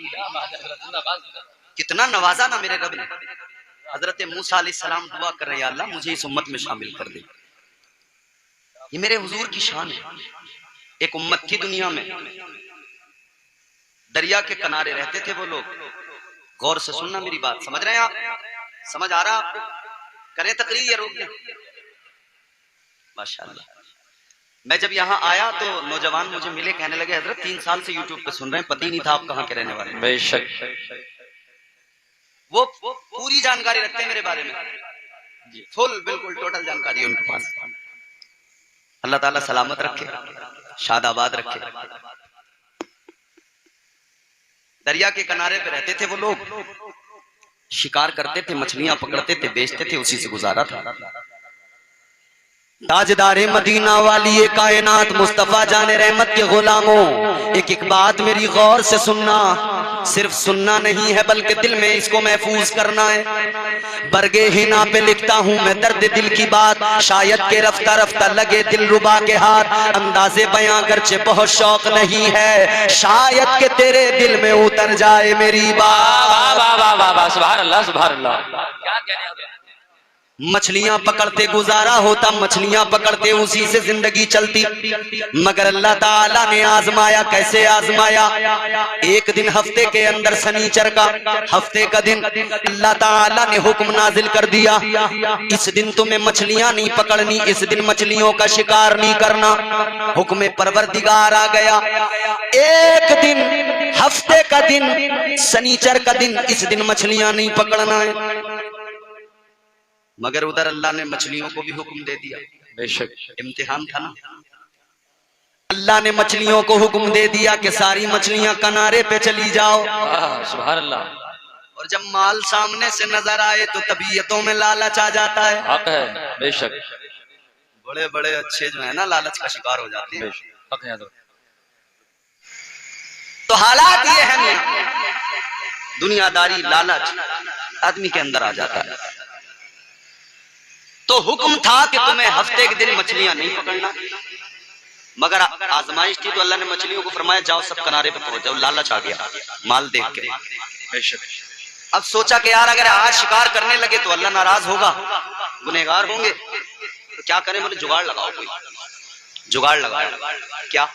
कितना नवाजा ना मेरे रब ने। हजरत मूसा अलैहिस्सलाम दुआ कर रहे हैं अल्लाह मुझे इस उम्मत में शामिल कर दे। ये मेरे हुजूर की शान है। एक उम्मत थी दुनिया में, दरिया के किनारे रहते थे वो लोग। गौर से सुनना मेरी बात, समझ रहे हैं आप? समझ आ रहा आपको? करें तकरीर या रोक दें? माशाअल्लाह। मैं जब यहाँ आया तो नौजवान मुझे मिले, कहने लगे हजरत 3 साल से यूट्यूब पे सुन रहे हैं, पता ही नहीं था आप कहाँ के रहने वाले। बेशक वो पूरी जानकारी रखते हैं मेरे बारे में, फुल बिल्कुल टोटल जानकारी है उनके पास। अल्लाह ताला सलामत रखे, शादाबाद रखे। दरिया के किनारे पे रहते थे वो लोग, शिकार करते थे, मछलियां पकड़ते थे, बेचते थे, उसी से गुजारा था। ताजदारे मदीना वाली ये कायनात मुस्तफा जाने रहमत के गुलामों, एक एक बात मेरी गौर से सुनना, सिर्फ सुनना नहीं है बल्कि दिल में इसको महफूज करना है। बरगे हिना पे लिखता हूँ मैं दर्द दिल की बात, शायद के रफ्ता रफ्ता लगे दिल रुबा के हाथ। अंदाजे बयां गर्चे बहुत शौक नहीं है, शायद के तेरे दिल में उतर जाए मेरी बात। वाह वाह वाह वाह, सुभान अल्लाह सुभान अल्लाह। क्या कहने हैं? मछलियां पकड़ते गुजारा होता, मछलियां पकड़ते उसी से जिंदगी चलती, मगर अल्लाह ताला ने आजमाया। कैसे आजमाया? एक दिन हफ्ते के अंदर शनिचर का, हफ्ते का दिन अल्लाह ताला ने हुक्म नाजिल कर दिया, इस दिन तुम्हें मछलियां नहीं पकड़नी, इस दिन मछलियों का शिकार नहीं करना। हुक्म परवरदिगार आ गया। एक दिन हफ्ते का दिन, शनिचर का दिन, इस दिन मछलियां नहीं पकड़ना है। मगर उधर अल्लाह ने मछलियों को भी हुक्म दे दिया। बेशक इम्तिहान था ना। अल्लाह ने मछलियों को हुक्म दे दिया कि सारी मछलियां किनारे पे चली जाओ। सुभान अल्लाह। और जब माल सामने से नजर आए तो तबीयतों में लालच आ जाता है। हक है, बेशक। बड़े बड़े अच्छे जो है ना लालच का शिकार हो जाते हैं। हक है। तो हालात ये है दुनियादारी, लालच। आदमी के अंदर आ जाता है। तो हुक्म था कि तुम्हें हफ्ते के दिन मछलियां नहीं पकड़ना, मगर आजमाइश थी तो अल्लाह ने मछलियों को फरमाया जाओ सब किनारे पे पहुंच जाओ। लालच आ गया माल देख के। अब सोचा कि यार अगर आज शिकार करने लगे तो अल्लाह नाराज होगा, गुनहगार होंगे, तो क्या करें? बोले जुगाड़ लगाओ, कोई जुगाड़ लगाओ। क्या?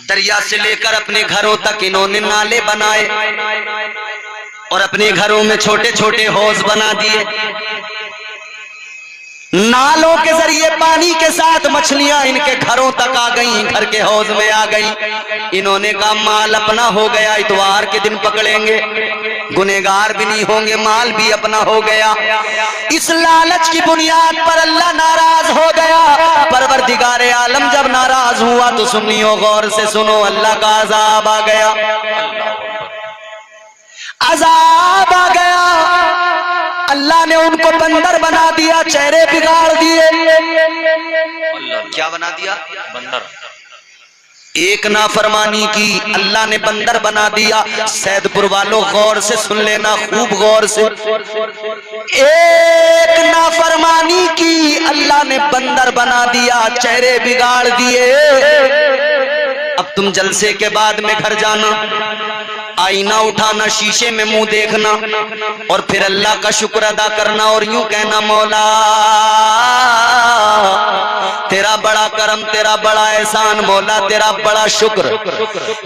दरिया से लेकर अपने घरों तक इन्होंने नाले बनाए और अपने घरों में छोटे छोटे हौज बना दिए। नालों के जरिए पानी के साथ मछलियां इनके घरों तक आ गई, घर के हौज में आ गई। इन्होंने कहा माल अपना हो गया, इतवार के दिन पकड़ेंगे, गुनहगार भी नहीं होंगे, माल भी अपना हो गया। इस लालच की बुनियाद पर अल्लाह नाराज हो गया। परवरदिगारे आलम जब नाराज हुआ तो सुनियो, गौर से सुनो, अल्लाह का अजाब आ गया, अजाब आ गया। अल्लाह ने उनको बंदर बना दिया, चेहरे बिगाड़ दिए। क्या बना दिया? बंदर। एक नाफरमानी की, अल्लाह ने बंदर बना दिया। सैदपुर वालों गौर से सुन लेना, खूब गौर से। एक नाफरमानी की, अल्लाह ने बंदर बना दिया, चेहरे बिगाड़ दिए। अब तुम जलसे के बाद में घर जाना, आईना उठाना, शीशे में मुंह देखना और फिर अल्लाह का शुक्र अदा करना और यूं कहना मौला तेरा बड़ा करम, तेरा बड़ा एहसान, मौला तेरा बड़ा शुक्र।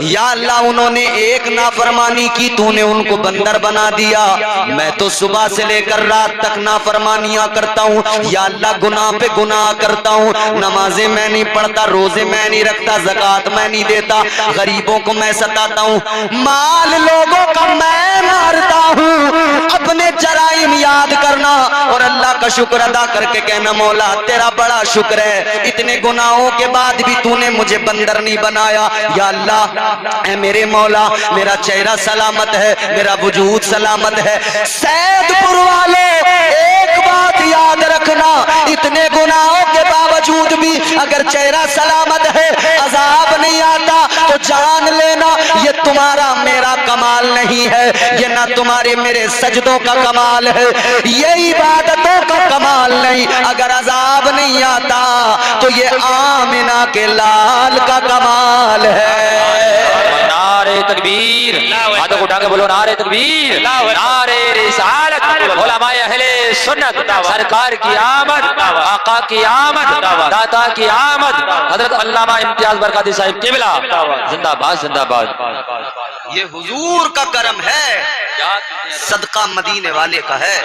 या अल्लाह उन्होंने एक नाफरमानी की, तूने उनको बंदर बना दिया। मैं तो सुबह से लेकर रात तक नाफरमानियां करता हूँ, या अल्लाह गुनाह पे गुनाह करता हूँ। नमाजें मैं नहीं पढ़ता, रोजे मैं नहीं रखता, ज़कात मैं नहीं देता, गरीबों को मैं सताता हूँ, माल लोगों का मैं मारता हूँ। अपने जराइम याद करना और अल्लाह का शुक्र अदा करके कहना मौला तेरा बड़ा शुक्र है, इतने गुनाहों के बाद भी तूने मुझे बंदर नहीं बनाया। या अल्लाह, ऐ मेरे मौला, मेरा चेहरा सलामत है, मेरा वजूद सलामत है। सैदपुर वाले एक बात याद रखना, इतने गुनाहों के बावजूद भी अगर चेहरा सलामत है, अजाब नहीं आता, तो जान लेना ये तुम्हारा मेरा कमाल नहीं है, ये ना तुम्हारे मेरे सजदों का कमाल है, ये इबादतों का कमाल नहीं। अगर अजाब नहीं आता तो ये आमिना के लाल का कमाल है। नारे तकबीर, हाथों को उठा के बोलो नारे तकबीर, नारे रिसालत, उलमाए अहले सुन्नत, सरकार की आमद, आका की आमद, दाता की आमद, हजरत अल्लामा इम्तियाज बरकाती साहिब किबला जिंदाबाद जिंदाबाद। ये हुजूर का करम है, सदका मदीने वाले का है।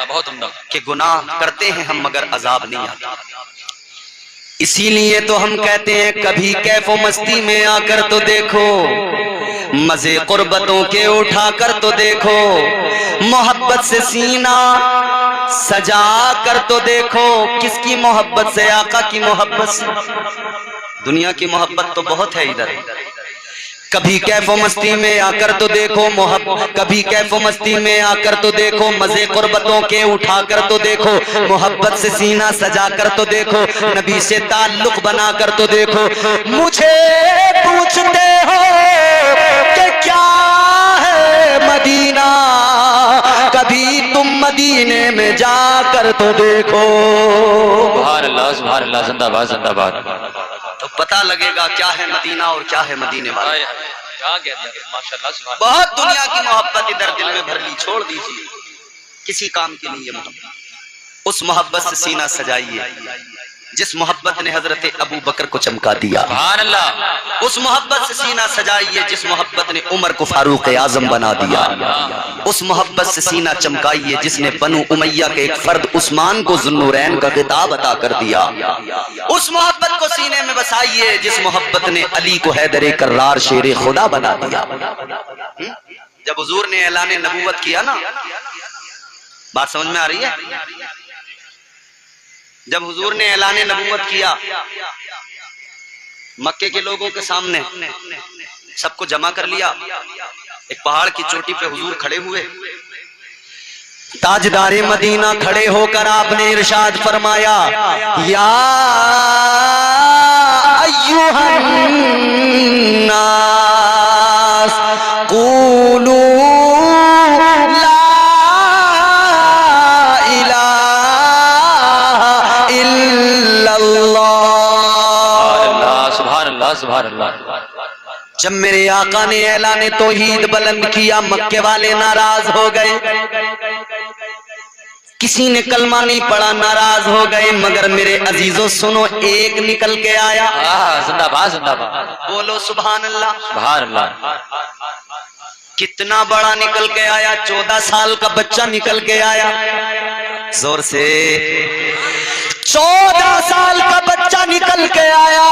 बहुत उम्दा कि गुनाह करते हैं हम मगर अजाब नहीं आता। इसीलिए तो हम कहते हैं कभी कैफो मस्ती में आकर तो देखो, मजे कुर्बतों के उठा कर तो देखो, मोहब्बत से सीना सजा कर तो देखो। किसकी मोहब्बत से? आका की मोहब्बत से। दुनिया की मोहब्बत तो बहुत है इधर। कभी कैफो मस्ती में आकर तो देखो कभी कैफो मस्ती में आकर तो देखो, मजे कुर्बतों के उठा कर तो देखो, मोहब्बत से सीना सजा कर तो देखो, नबी से ताल्लुक बना कर तो देखो। मुझे पूछते हो कि क्या है मदीना, कभी तुम मदीने में जाकर तो देखो। सुभान अल्लाह सुभान अल्लाह, जिंदाबाद जिंदाबाद। तो पता लगेगा क्या है मदीना और क्या है मदीने वाला। माशाअल्लाह, बहुत दुनिया की मोहब्बत इधर दिल में भर ली, छोड़ दीजिए, किसी काम की नहीं है मोहब्बत। उस मोहब्बत से सीना सजाइए जिस मोहब्बत ने हजरत अबू बकर को चमका दिया। सुभान अल्लाह। उस मोहब्बत से सीना सजाइए जिस मोहब्बत ने उमर को फारूक आजम बना दिया। उस मोहब्बत से सीना चमकाइए जिसने बनु उमैया के एक फर्द उस्मान को ज़ुन्नुरैन का खिताब अता कर दिया। उस मोहब्बत को सीने में बसाइए जिस मोहब्बत ने अली को हैदर कर्रार शेर खुदा बना दिया। जब हुजूर ने ऐलान नबूवत किया ना, बात समझ में आ रही है? जब हुजूर ने ऐलान नबूवत किया, मक्के के लोगों के सामने सबको जमा कर लिया, एक पहाड़ की चोटी पे हुजूर खड़े हुए, ताजदारे मदीना खड़े होकर आपने इरशाद फरमाया, या अय्युहन नास क़ूलू ला जब मेरे आका ने ऐलाने तौहीद बुलंद किया, मक्के वाले नाराज हो गए, किसी ने कलमा नहीं पढ़ा, नाराज हो गए। मगर मेरे अजीजों सुनो, एक निकल के आया। जिंदाबाद जिंदाबाद, बोलो सुभान अल्लाह। सुभान अल्लाह। कितना बड़ा निकल के आया, 14 साल का बच्चा निकल के आया। जोर से 14 साल का बच्चा निकल के आया।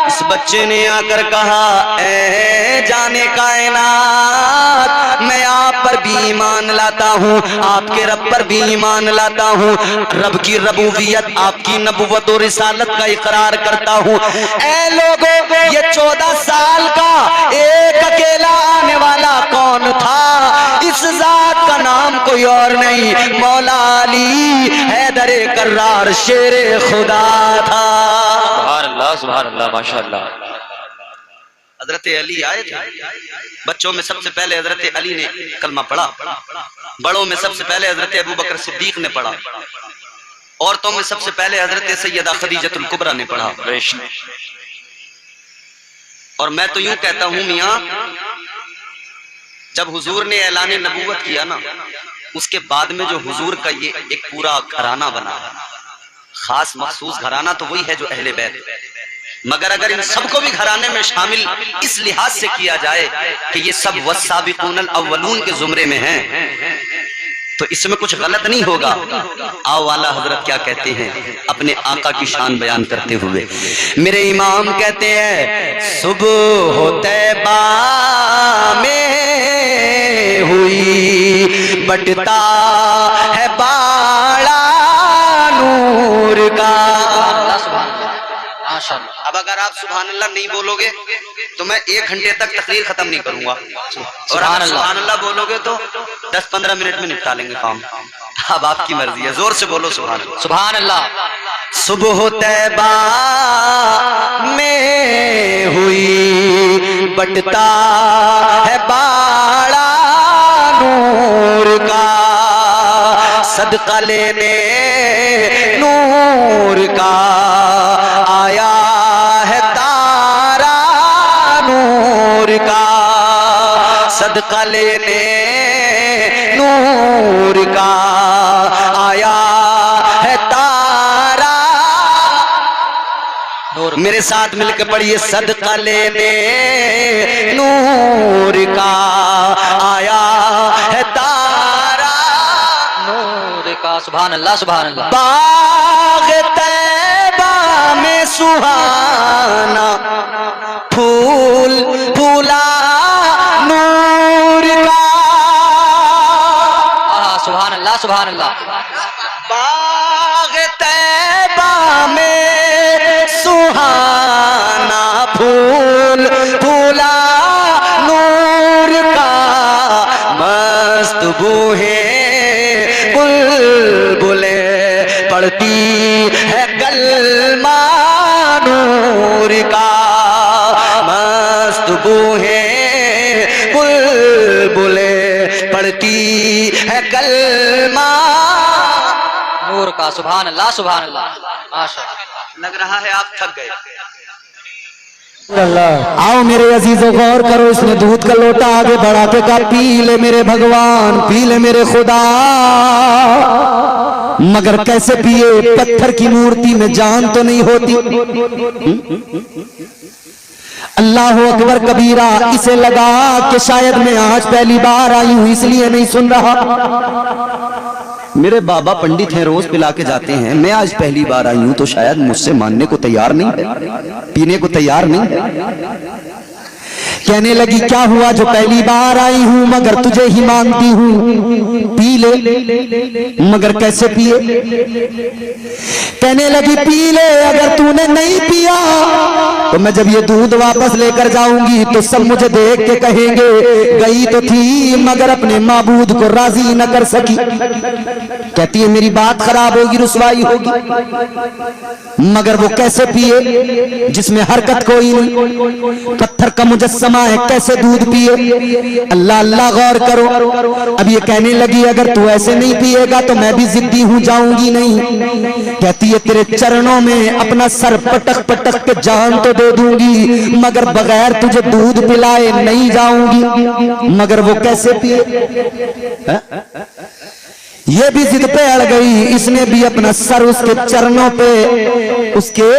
इस बच्चे ने आकर कहा, ऐ जाने कायनात, मैं आप पर भी ईमान लाता हूँ, आपके रब पर भी ईमान लाता हूँ, रब की रबूबियत, आपकी नबुवत और रिसालत का इकरार करता हूँ। ऐ लोगों, ये 14 साल का एक अकेला आने वाला कौन था? इस जात का नाम कोई और नहीं, मौला अली हैदर कर्रार शेरे खुदा था। सुभान अल्लाह, माशाअल्लाह। हजरत अली आए थे। बच्चों में सबसे पहले हजरत अली ने कलमा पढ़ा, बड़ों में सबसे पहले हजरत अबू बकर सिद्दीक ने पढ़ा, औरतों में सबसे पहले हजरत सैयदा खदीजतुल कुबरा ने पढ़ा। और मैं तो यूं कहता हूं मियां, जब हुजूर ने ऐलान नबूवत किया ना, उसके बाद में जो हुजूर का ये एक पूरा घराना बना, खास मखसूस घराना, तो वही है जो अहले बैत। मगर अगर इन सबको भी घराने में शामिल इस लिहाज से किया जाए कि ये सब वस्साबिकूनल अव्वलून के जुमरे में हैं, तो इसमें कुछ गलत नहीं होगा। आओ वाला हजरत क्या कहते हैं अपने आका की शान बयान करते हुए। मेरे इमाम कहते हैं, सुबह हो तैबा में हुई, बटता है बाड़ा नूर का। अब अगर आप सुभान अल्लाह नहीं बोलोगे तो मैं 1 घंटे तक तकरीर खत्म नहीं करूंगा, और आप सुभान अल्लाह बोलोगे तो 10-15 मिनट में निपटा लेंगे काम। अब आपकी मर्जी है, जोर से बोलो सुभान अल्लाह। सुभान अल्लाह। सुबह तैबा में हुई, बटता है बाड़ा नूर का, सदका लेने नूर का आया है तारा नूर का, सदका लेने नूर का आया है तारा नूर। मेरे साथ मिलकर पढ़िए, सदका लेने नूर का आया है तारा नूर का। सुभान अल्लाह, सुभान अल्लाह। बाग़ तैबा में सुहाना फूल फूला नूर का। सुभान अल्लाह, सुभान अल्लाह। बाग़ तैबा में सुहाना फूल फूला नूर का, मस्त बूहे बुलबुले पढ़ती है कलमा नूर का, मस्त बूहे बुलबुले पढ़ती है कलमा नूर का। सुभान अल्लाह, सुभान अल्लाह, माशाअल्लाह। लग रहा है आप थक गए। आओ मेरे अजीजों, गौर करो, इसने दूध का लोटा आगे बढ़ा के कहा, पी ले मेरे भगवान, पी ले मेरे खुदा। मगर कैसे पिए? पत्थर की मूर्ति में जान तो नहीं होती। अल्लाह अकबर कबीरा। इसे लगा कि शायद मैं आज पहली बार आई हूं इसलिए नहीं सुन रहा। मेरे बाबा पंडित हैं, रोज पिला के जाते हैं, मैं आज पहली बार आई हूं तो शायद मुझसे मानने को तैयार नहीं है, पीने को तैयार नहीं है। कहने लगी, क्या हुआ जो पहली बार आई हूं मगर तुझे ही मांगती हूं, पी ले। मगर कैसे पिए? कहने लगी, पी ले, अगर तूने नहीं पिया तो मैं जब ये दूध वापस लेकर जाऊंगी तो सब मुझे देख के कहेंगे गई तो थी मगर अपने माबूद को राजी न कर सकी। कहती है मेरी बात खराब होगी, रुसवाई होगी। मगर वो कैसे पिए जिसमें हरकत कोई नहीं? पत्थर का मुजस्समा फरमाए कैसे दूध पिए। अल्लाह अल्लाह गौर करो। अब ये कहने लगी अगर तू ऐसे नहीं पिएगा तो मैं भी जिद्दी हूं, जाऊंगी नहीं। कहती है तेरे चरणों में अपना सर पटक पटक के जान तो दे दूंगी मगर बगैर तुझे दूध पिलाए नहीं जाऊंगी। मगर वो कैसे पिए? ये भी जिद पे अड़ गई। इसने भी अपना सर उसके चरणों पे, उसके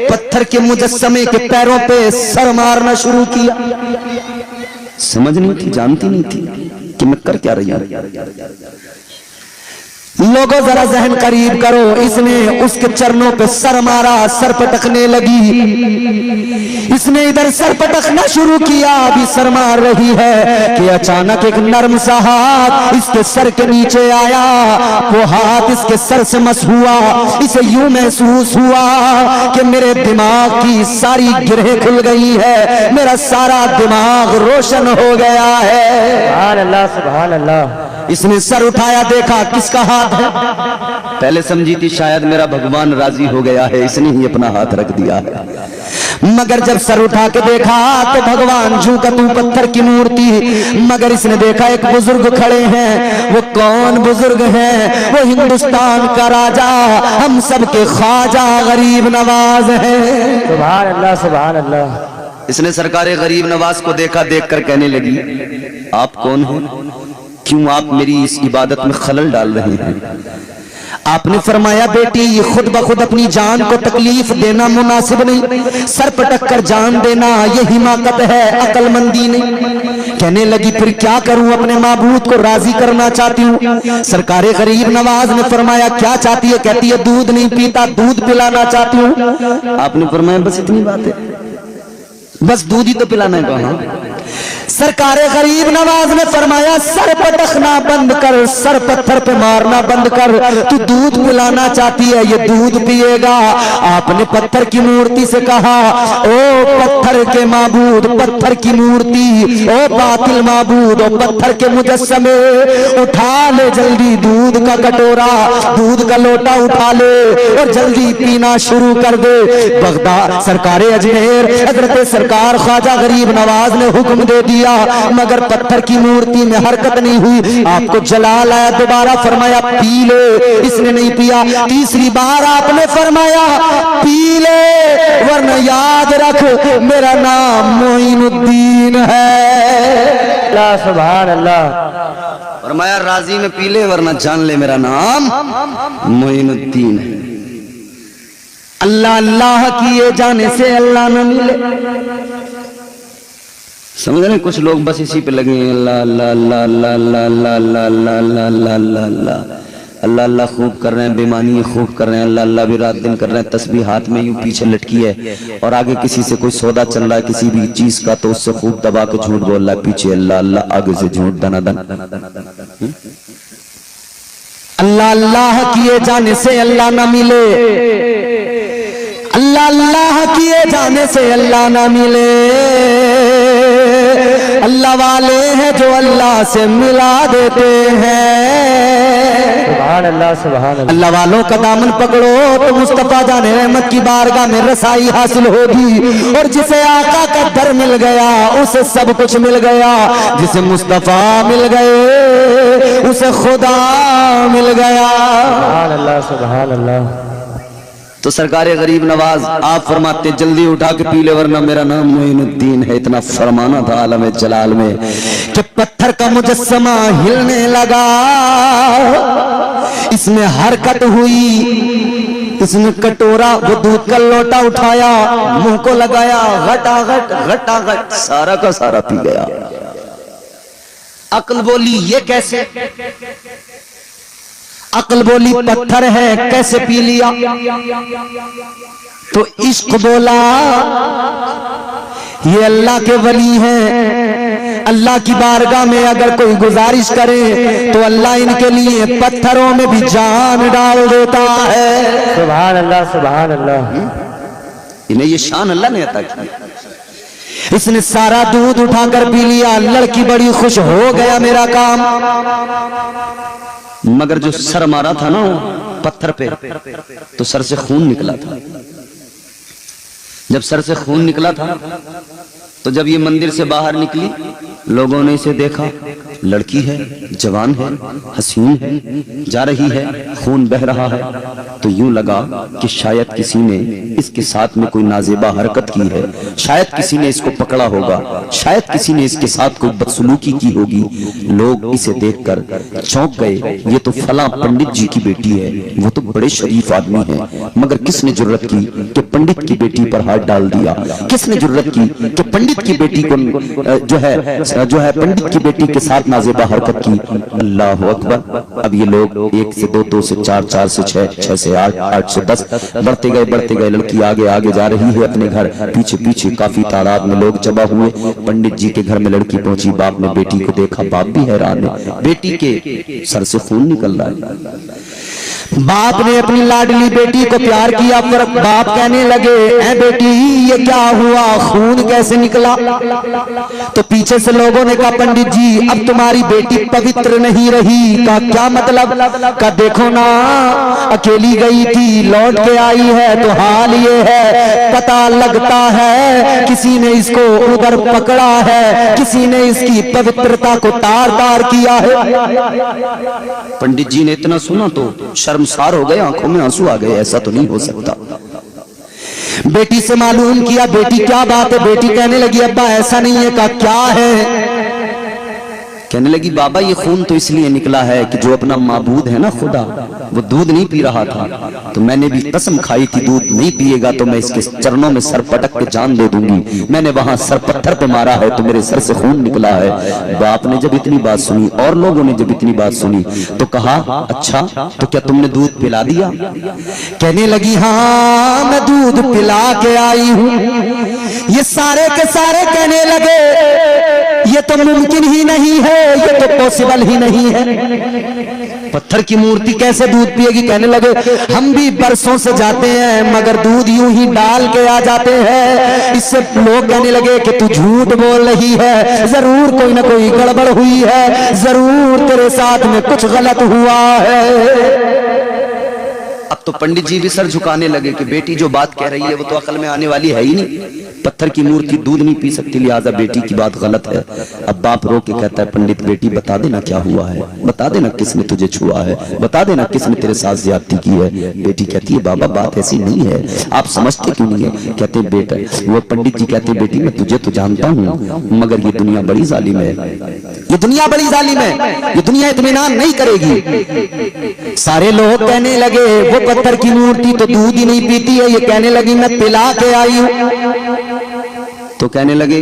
पत्थर के मुजस्समे के पैरों पे सर मारना शुरू किया। समझ नहीं थी, जानती नहीं थी कि मैं कर क्या रही हूं। लोगों जरा जहन करीब करो। इसने उसके चरणों पे सर मारा, सर पटकने लगी। इसने इधर सर पटकना शुरू किया, अभी सर मार रही है कि अचानक एक नर्म सा हाथ इसके सर के नीचे आया। वो हाथ इसके सर से मस हुआ। इसे यूं महसूस हुआ कि मेरे दिमाग की सारी गिरहें खुल गई है, मेरा सारा दिमाग रोशन हो गया है। सुभान अल्लाह, सुभान अल्लाह। इसने सर उठाया, देखा किसका हाथ है। पहले समझी थी शायद मेरा भगवान राजी हो गया है, इसने ही अपना हाथ रख दिया है। मगर जब सर उठा के देखा तो भगवान जू का तू पत्थर की मूर्ति। मगर इसने देखा एक बुजुर्ग खड़े हैं। वो कौन बुजुर्ग हैं? वो हिंदुस्तान का राजा, हम सब के ख्वाजा गरीब नवाज है। सुभान अल्लाह, सुभान अल्लाह। इसने सरकारे गरीब नवाज को देखा, देखकर कहने लगी आप कौन हैं? क्यों आप मेरी इस इबादत में खलल डाल रहे हैं? आपने फरमाया बेटी ये खुद ब खुद अपनी जान को तकलीफ देना मुनासिब नहीं, सर पटक कर जान देना ये हिमाकत है, अकलमंदी नहीं। कहने लगी फिर क्या करूं, अपने माबूद को राजी करना चाहती हूँ। सरकारे गरीब नवाज ने फरमाया क्या चाहती है? कहती है दूध नहीं पीता, दूध पिलाना चाहती हूँ। आपने फरमाया बस इतनी बात है, बस दूध ही तो पिलाना है। कहा सरकारे गरीब नवाज ने फरमाया सर पटकना बंद कर, सर पत्थर पे मारना बंद कर। तू दूध पिलाना चाहती है, ये दूध पिएगा। आपने पत्थर की मूर्ति से कहा ओ पत्थर के माबूद, पत्थर की मूर्ति, ओ बातिल माबूद, ओ पत्थर के मुजस्समे, उठा ले जल्दी दूध का कटोरा, दूध का लोटा उठा ले और जल्दी पीना शुरू कर दे। बगदाद सरकारे अजमेर हजरत सरकार ख्वाजा गरीब नवाज ने हुक्म दे दिया मगर पत्थर की मूर्ति में हरकत नहीं हुई। आपको जलाल आया, दोबारा फरमाया पी ले, इसने नहीं पिया। तीसरी बार आपने फरमाया पी ले वरना याद रख मेरा नाम मोइनुद्दीन है। अल्लाह, सुभान अल्लाह। फरमाया राजी में पी ले वरना जान ले मेरा नाम मोइनुद्दीन है। अल्लाह अल्लाह किए जाने से अल्लाह न मिले। समझ रहे कुछ लोग बस इसी पे लगे हैं अल्लाह अल्लाह अल्लाह अल्लाह अल्लाह अल्लाह अल्लाह अल्लाह अल्लाह अल्लाह अल्लाह अल्लाह अल्लाह खूब कर रहे हैं, बेमानी खूब कर रहे हैं, अल्लाह अल्लाह भी रात दिन कर रहे हैं। तस्बीह हाथ में यूं पीछे लटकी है और आगे किसी से कोई सौदा चल रहा है किसी भी चीज का तो उससे खूब दबा के झूठ बोल रहा है, पीछे अल्लाह अल्लाह, आगे से झूठ दनादन। अल्लाह अल्लाह किए जाने से अल्लाह ना मिले, अल्लाह अल्लाह किए जाने से अल्लाह ना मिले। अल्लाह वाले हैं जो अल्लाह से मिला देते हैं। सुभान अल्लाह, सुभान अल्लाह। अल्लाह वालों का दामन पकड़ो तो मुस्तफा जाने रहमत की बारगाह में रसाई हासिल होगी। और जिसे आका का दर मिल गया उसे सब कुछ मिल गया, जिसे मुस्तफा मिल गए उसे खुदा मिल गया। सुभान अल्लाह, सुभान अल्लाह। तो सरकारे गरीब नवाज आप फरमाते जल्दी उठा के पी ले वरना मेरा नाम मोइनुद्दीन है। इतना फरमाना था आलम जलाल में कि पत्थर का मुजस्समा हिलने लगा, इसमें हरकत हुई। इसने कटोरा वो दूध का लोटा उठाया, मुंह को लगाया, घटाघट घटाघट सारा का सारा पी गया। अक्ल बोली ये कैसे? अक्ल बोली पत्थर है कैसे पी लिया? तो इश्क बोला ये अल्लाह के वली हैं, अल्लाह की बारगाह में अगर कोई गुजारिश करे तो अल्लाह इनके लिए पत्थरों में भी जान डाल देता है। सुभान अल्लाह, सुभान अल्लाह। इन्हें ये शान अल्लाह ने अता की। इसने सारा दूध उठाकर पी लिया। लड़की बड़ी खुश हो गया मेरा काम। मगर जो सर मारा था ना पत्थर पे तो सर से खून निकला था। जब सर से खून निकला था तो जब ये मंदिर से बाहर निकली, लोगों ने इसे देखा, लड़की है, जवान है, हसीन है, जा रही है, खून बह रहा है, तो यूं लगा कि शायद किसी ने इसके साथ में कोई नाजेबा हरकत की है, शायद किसी ने इसको पकड़ा होगा, शायद किसी ने इसके साथ कोई बदसलूकी की होगी। लोग इसे देखकर चौंक गए, ये तो फला पंडित जी की बेटी है, वो तो बड़े शरीफ आदमी है, मगर किसने जुर्रत की कि पंडित की बेटी पर हाथ डाल दिया? किसने जुर्रत की कि पंडित की बेटी को जो है पंडित की बेटी के साथ नाजेबा हरकत की? अल्लाह अकबर। अब ये लोग 1 से 2, 2 से 4, 4 से 6, 6 से 8, 8 से 10 बढ़ते गए। लड़की आगे आगे जा रही है अपने घर, पीछे पीछे काफी तादाद में लोग जमा हुए। पंडित जी के घर में लड़की पहुंची, बाप ने बेटी को देखा, बाप भी हैरान है, बेटी के सर से खून निकल रहा है। बाप ने अपनी लाडली बेटी को प्यार किया, पर बाप कहने लगे, ऐ बेटी ये क्या हुआ, खून कैसे निकला? तो पीछे से लोगों ने कहा, पंडित जी अब तुम्हारी बेटी पवित्र नहीं रही। का क्या मतलब? का देखो ना, अकेली गई थी, लौट के आई है, तो हाल ये है, पता लगता है किसी ने इसको उधर पकड़ा है, किसी ने इसकी पवित्रता को तार तार किया है। पंडित जी ने इतना सुना तो शर्मसार हो गए, आंखों में आंसू आ गए, ऐसा तो नहीं हो सकता। बेटी से मालूम किया, बेटी क्या बात है? बेटी कहने लगी, अब्बा ऐसा नहीं है। का क्या है? कहने लगी, बाबा ये खून तो इसलिए निकला है कि जो अपना माबूद है ना खुदा, वो दूध नहीं पी रहा था, तो मैंने भी कसम खाई थी दूध नहीं पिएगा तो मैं इसके चरणों में सर पटक के जान दे दूंगी। मैंने वहां सर पत्थर पे मारा है तो मेरे सर से खून निकला है। बाप ने जब इतनी बात सुनी और लोगों ने जब इतनी बात सुनी तो कहा, अच्छा तो क्या तुमने दूध पिला दिया? कहने लगी, हाँ मैं दूध पिला के आई हूँ। ये सारे के सारे कहने लगे, ये तो मुमकिन ही नहीं है, ये तो पॉसिबल ही नहीं है, पत्थर की मूर्ति कैसे दूध पिएगी? कहने लगे, हम भी बरसों से जाते हैं मगर दूध यूं ही डाल के आ जाते हैं। इससे लोग कहने लगे कि तू झूठ बोल रही है, जरूर कोई ना कोई गड़बड़ हुई है, जरूर तेरे साथ में कुछ गलत हुआ है। अब तो पंडित जी भी सर झुकाने लगे कि बेटी जो बात कह रही है वो तो अकल में आने वाली है ही नहीं, पत्थर की मूर्ति दूध नहीं पी सकती, लिहाजा बेटी की बात गलत है। अब बाप रो के कहता है, पंडित बेटी बता देना क्या हुआ है, बता देना किसने तुझे छुआ है, बता देना किसने तेरे साथ ज्यादती की है। बेटी कहती है, बाबा बात ऐसी नहीं है, आप समझते क्यों नहीं है? कहते बेटा, वो पंडित जी कहते, बेटी मैं तुझे तो जानता हूँ मगर ये दुनिया बड़ी जालिम है, ये दुनिया बड़ी जालिम है, ये दुनिया इत्मीनान नहीं करेगी। सारे लोग कहने लगे, वो पत्थर की मूर्ति तो दूध ही नहीं पीती है, ये कहने लगी मैं पिला के आई हूँ। तो कहने लगे,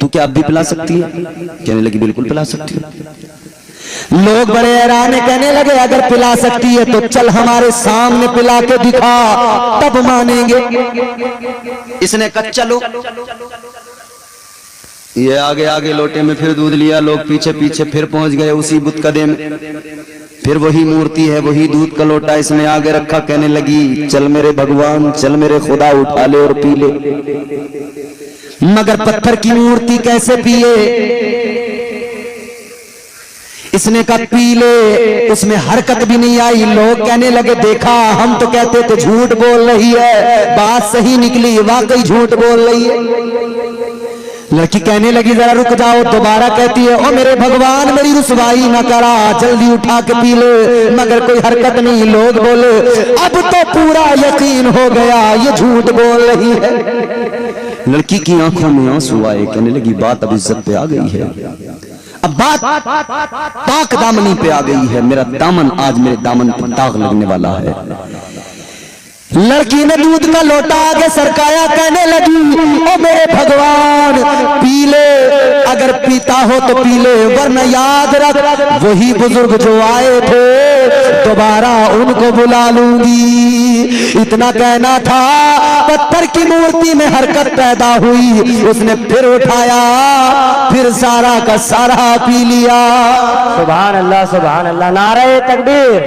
तू क्या अब भी पिला सकती है? कहने लगी, बिल्कुल पिला सकती है। लोग बड़े हैरान है, कहने लगे, अगर पिला सकती है तो चल हमारे सामने पिला के दिखा, तब मानेंगे। इसने कहा चलो, ये आगे आगे लोटे में फिर दूध लिया, लोग पीछे पीछे फिर पहुंच गए उसी बुतकदे में, फिर वही मूर्ति है, वही दूध का लोटा इसने आगे रखा। कहने लगी, चल मेरे भगवान, चल मेरे खुदा, उठा ले और पी ले। मगर पत्थर की मूर्ति कैसे पिए? इसने कहा पी ले, उसमें हरकत भी नहीं आई। लोग कहने लगे, देखा हम तो कहते थे झूठ बोल रही है, बात सही निकली, वाकई झूठ बोल रही है। लड़की कहने लगी, जरा रुक जाओ। दोबारा कहती है, ओ मेरे भगवान मेरी रुसवाई ना करा, जल्दी उठा के पी ले। मगर कोई हरकत नहीं। लोग बोले, अब तो पूरा यकीन हो गया ये झूठ बोल रही है। लड़की की आंखों में आंसू आए, कहने लगी, बात अब इज्जत पे आ गई है, अब बात पाक दामनी पे आ गई है, मेरा दामन आज मेरे दामन पर दाग लगने वाला है। लड़की ने दूध का लोटा आगे सरकाया, कहने लगी, ओ मेरे भगवान पी ले, अगर पीता हो तो पी ले, वरना याद रख वही बुजुर्ग जो आए थे दोबारा उनको बुला लूंगी। इतना कहना था, पत्थर की मूर्ति में हरकत पैदा हुई, उसने फिर उठाया, फिर सारा का सारा पी लिया। सुभान अल्लाह, सुभान अल्लाह। नारे तकबीर,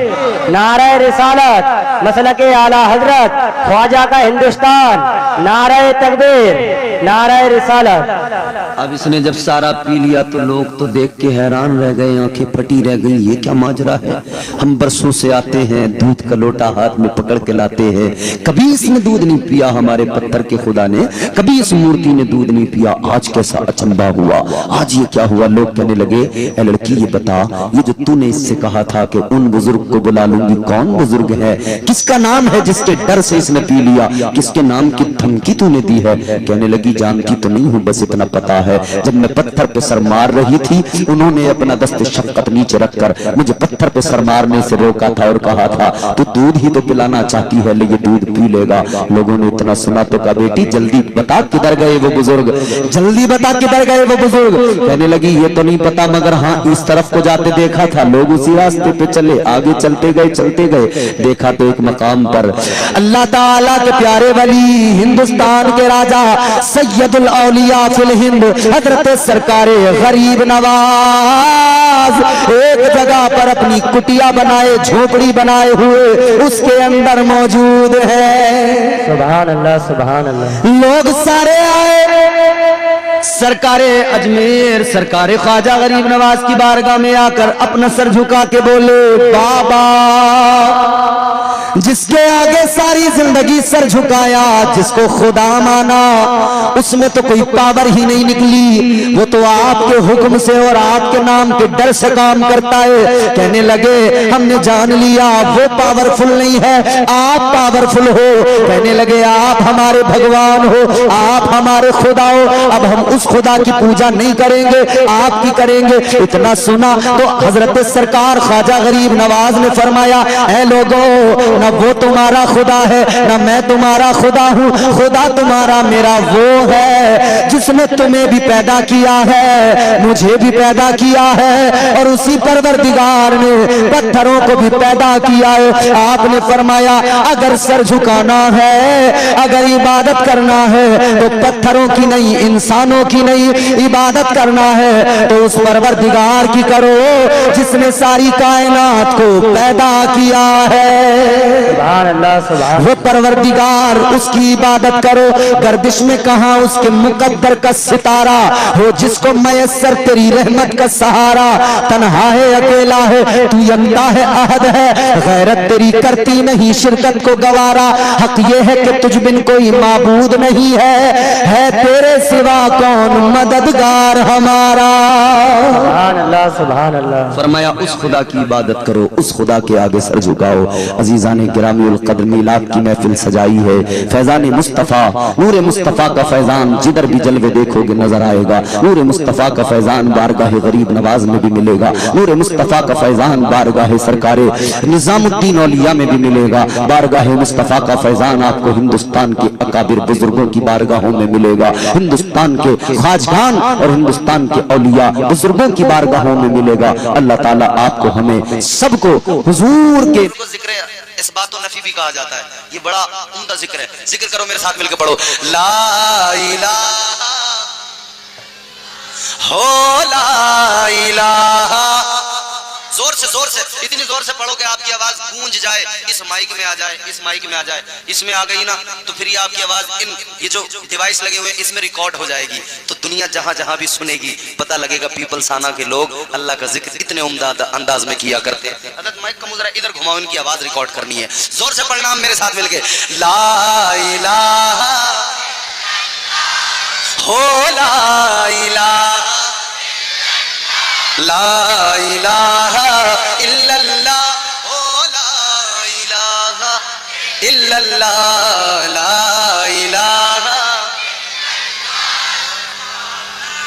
नारे रिसालत, मसलके आला हजरत, ख्वाजा का हिंदुस्तान, नारे तकबीर, नारे रिसालत। अब इसने जब सारा पी लिया तो लोग तो देख के हैरान रह गए, आंखें फटी रह गई, ये क्या माजरा है? हम हम बरसों से आते हैं, दूध का लोटा हाथ में पकड़ के लाते हैं, कभी इसने दूध नहीं पिया हमारे पत्थर के खुदा ने, कभी इस मूर्ति ने दूध नहीं पिया, आज कैसा अचंभा हुआ, आज ये क्या हुआ। लोग कहने लगे, ए लड़की ये बता, ये जो तूने इससे कहा था कि उन बुजुर्ग को बुला लूंगी, कौन बुजुर्ग है, किसका नाम है जिसके डर से इसने पी लिया, किसके नाम की धमकी तूने दी है। कहने लगी, जानती तो नहीं हूँ, बस इतना पता है जब मैं पत्थर पे सर मार रही थी, उन्होंने अपना दस्त शफकत नीचे रखकर मुझे पत्थर पे सर मारने से रोका था और कहा था तू दूध ही तो पिलाना चाहती है, लेकिन दूध पी लेगा। लोगों ने इतना सुना तो कहा, बेटी जल्दी बता किधर गए वो बुजुर्ग, जल्दी बता किधर गए वो बुजुर्ग। कहने लगी, ये तो नहीं पता, मगर हाँ इस तरफ को जाते देखा था, लोग उसी रास्ते पे चले, आगे चलते गए, देखा तो एक मकाम पर अल्लाह ताला के प्यारे वली, हिंदुस्तान के राजा, सैयदुल औलिया फिल हिंद, हजरत सरकारे गरीब नवाज एक जगह पर अपनी कुटिया बनाए, झोपड़ी बनाए हुए उसके अंदर मौजूद है। सुभान अल्लाह, सुभान अल्लाह। लोग सारे आए, सरकारे अजमेर, सरकारे ख्वाजा गरीब नवाज की बारगाह में आकर अपना सर झुका के बोले, बाबा जिसके आगे सारी जिंदगी सर झुकाया, जिसको खुदा माना, उसमें तो कोई पावर ही नहीं निकली, वो तो आपके हुक्म से और आपके नाम के डर से काम करता है। कहने लगे, हमने जान लिया वो पावरफुल नहीं है, आप पावरफुल हो। कहने लगे, आप हमारे भगवान हो, आप हमारे खुदा हो, अब हम उस खुदा की पूजा नहीं करेंगे, आपकी करेंगे। इतना सुना तो हजरत सरकार ख्वाजा गरीब नवाज ने फरमाया, ऐ लोगों, न वो तुम्हारा खुदा है न मैं तुम्हारा खुदा हूँ, खुदा तुम्हारा मेरा वो है जिसने तुम्हें भी पैदा किया है, मुझे भी पैदा किया है, और उसी परवरदिगार ने पत्थरों को भी पैदा किया है। आपने फरमाया, अगर सर झुकाना है, अगर इबादत करना है तो पत्थरों की नहीं, इंसानों की नहीं, इबादत करना है तो उस परवरदिगार की करो जिसने सारी कायनात को पैदा किया है। सुभान अल्लाह, सुभान। वो परवरदिगार, उसकी इबादत करो। गर्दिश में कहा उसके मुकद्दर का सितारा हो, जिसको मयस्सर तेरी रहमत का सहारा, तन्हा है अकेला है तू, यंता है अहद है, गैरत तेरी करती नहीं शिरकत को गवारा, हक ये है कि तुझ बिन कोई माबूद नहीं है तेरे सिवा कौन मददगार हमारा। सुभान अल्लाह, सुभान अल्लाह। फरमाया, उस खुदा की इबादत करो, उस खुदा के आगे सर झुकाओ। अजीजान गिरामीउल कद्र मिलाद की महफिल सजाई है, फैजान मुस्तफ़ा, नूर मुस्तफ़ा का फैजान जिधर भी जलवे देखोगे नजर आएगा। नूर मुस्तफ़ा का फैजान बारगाह गरीब नवाज में भी मिलेगा, नूर मुस्तफ़ा का फैजान बारगाह सरकारे निजामुद्दीन औलिया में भी मिलेगा, बारगाह मुस्तफ़ा का फैजान आपको हिंदुस्तान के अकाबिर बुजुर्गों की बारगाहों में मिलेगा, हिंदुस्तान के ख्वाजगान और हिंदुस्तान के औलिया बुजुर्गों की बारगाहों में मिलेगा। अल्लाह ताला आपको हमें सबको हुजूर के इस बात तो नफी भी कहा जाता है, ये बड़ा उम्दा जिक्र है। जिक्र करो मेरे साथ मिलकर पढ़ो, ला इलाहा हो, ला इलाहा, जोर से इतनी जोर से पढ़ो कि आपकी आवाज गूंज जाए, इस माइक में आ जाए, इस माइक में आ जाए, इसमें आ गई ना तो फिर ये आपकी आवाज इन ये जो डिवाइस लगे हुए इसमें रिकॉर्ड हो जाएगी, तो दुनिया जहां जहां भी सुनेगी पता लगेगा पीपल्स आना के लोग अल्लाह का जिक्र इतने उम्दा अंदाज में किया करते हैं। हजरत माइक का मुजरा इधर घुमाओ, इनकी आवाज रिकॉर्ड करनी है। जोर से पढ़ना मेरे साथ मिलके, ला इलाहा हो, ला इलाहा, ला इलाहा इल्लल्लाह हो, ला इलाहा इल्लल्लाह, ला इलाहा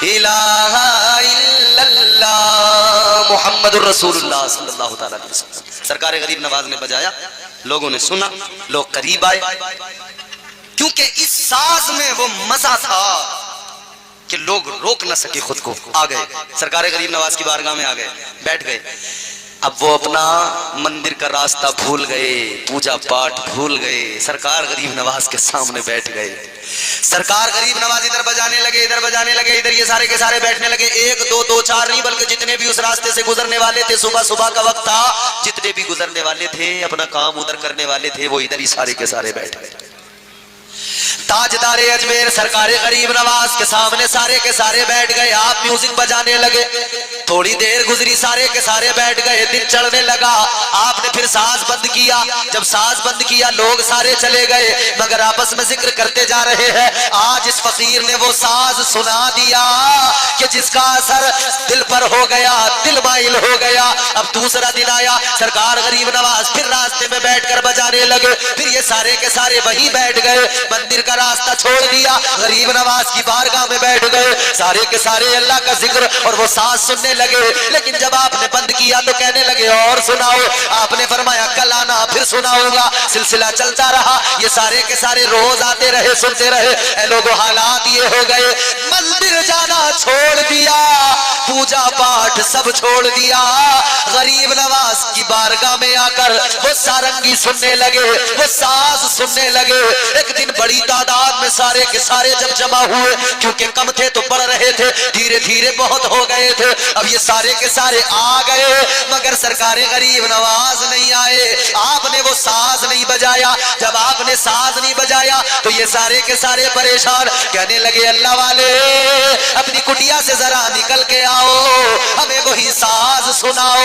इलाहा इल्लल्लाह मुहम्मदुर रसूलुल्लाह सल्लल्लाहु अलैहि वसल्लम। सरकार गरीब नवाज ने बजाया, लोगों ने सुना, लोग करीब आए, क्योंकि इस साज में वो मजा था कि लोग रोक न सके खुद को, आ गए सरकार गरीब नवाज की बारगाह में, आ गए, बैठ गए। अब वो अपना मंदिर का रास्ता भूल गए, पूजा पाठ भूल गए, सरकार गरीब नवाज के सामने बैठ गए। सरकार गरीब नवाज इधर बजाने लगे, इधर बजाने लगे, इधर ये सारे के सारे बैठने लगे। एक दो दो चार नहीं, बल्कि जितने भी उस रास्ते से गुजरने वाले थे, सुबह सुबह का वक्त था, जितने भी गुजरने वाले थे, अपना काम उधर करने वाले थे, वो इधर ही सारे के सारे बैठ गए। ताजदारे अजमेर सरकारे गरीब नवाज के सामने सारे के सारे बैठ गए। आप म्यूजिक बजाने लगे, थोड़ी देर गुजरी, सारे के सारे बैठ गए, दिन चढ़ने लगा। आपने फिर साज बंद किया। जब साज बंद किया लोग सारे चले गए, मगर आपस में जिक्र करते जा रहे हैं। आज इस फकीर ने वो साज सुना दिया कि जिसका असर दिल पर हो गया, दिल माइल हो गया। अब दूसरा दिन आया, सरकार गरीब नवाज फिर रास्ते में बैठकर बजाने लगे। फिर ये सारे के सारे वहीं बैठ गए, मंदिर का रास्ता छोड़ दिया, गरीब नवाज की बारगाह में बैठ गए। सारे के सारे अल्लाह का जिक्र और वो साज सुनने लगे। लेकिन जब आपने बंद किया तो कहने लगे और सुनाओ। आपने फरमाया कल आना, फिर सुनाऊंगा। सिलसिला चलता रहा। ये सारे के सारे रोज आते रहे, सुनते रहे। ए लोगों, हालात ये हो गए, मंदिर जाना छोड़ दिया, पूजा पाठ सब छोड़ दिया। गरीब नवाज की बारगाह में आकर वो सारंगी सुनने लगे, वो साज सुनने लगे। एक दिन बड़ी तादाद में सारे के सारे जब जमा हुए, क्योंकि कम थे तो बढ़ रहे थे, धीरे धीरे बहुत हो गए थे। अब ये सारे के सारे आ गए, मगर सरकारे गरीब नवाज नहीं आए। आपने वो साज नहीं बजाया। जब आपने साज नहीं बजाया तो ये सारे के सारे परेशान, कहने लगे अल्लाह वाले अपनी कुटिया से जरा निकल के आओ, हमें वही साज सुनाओ।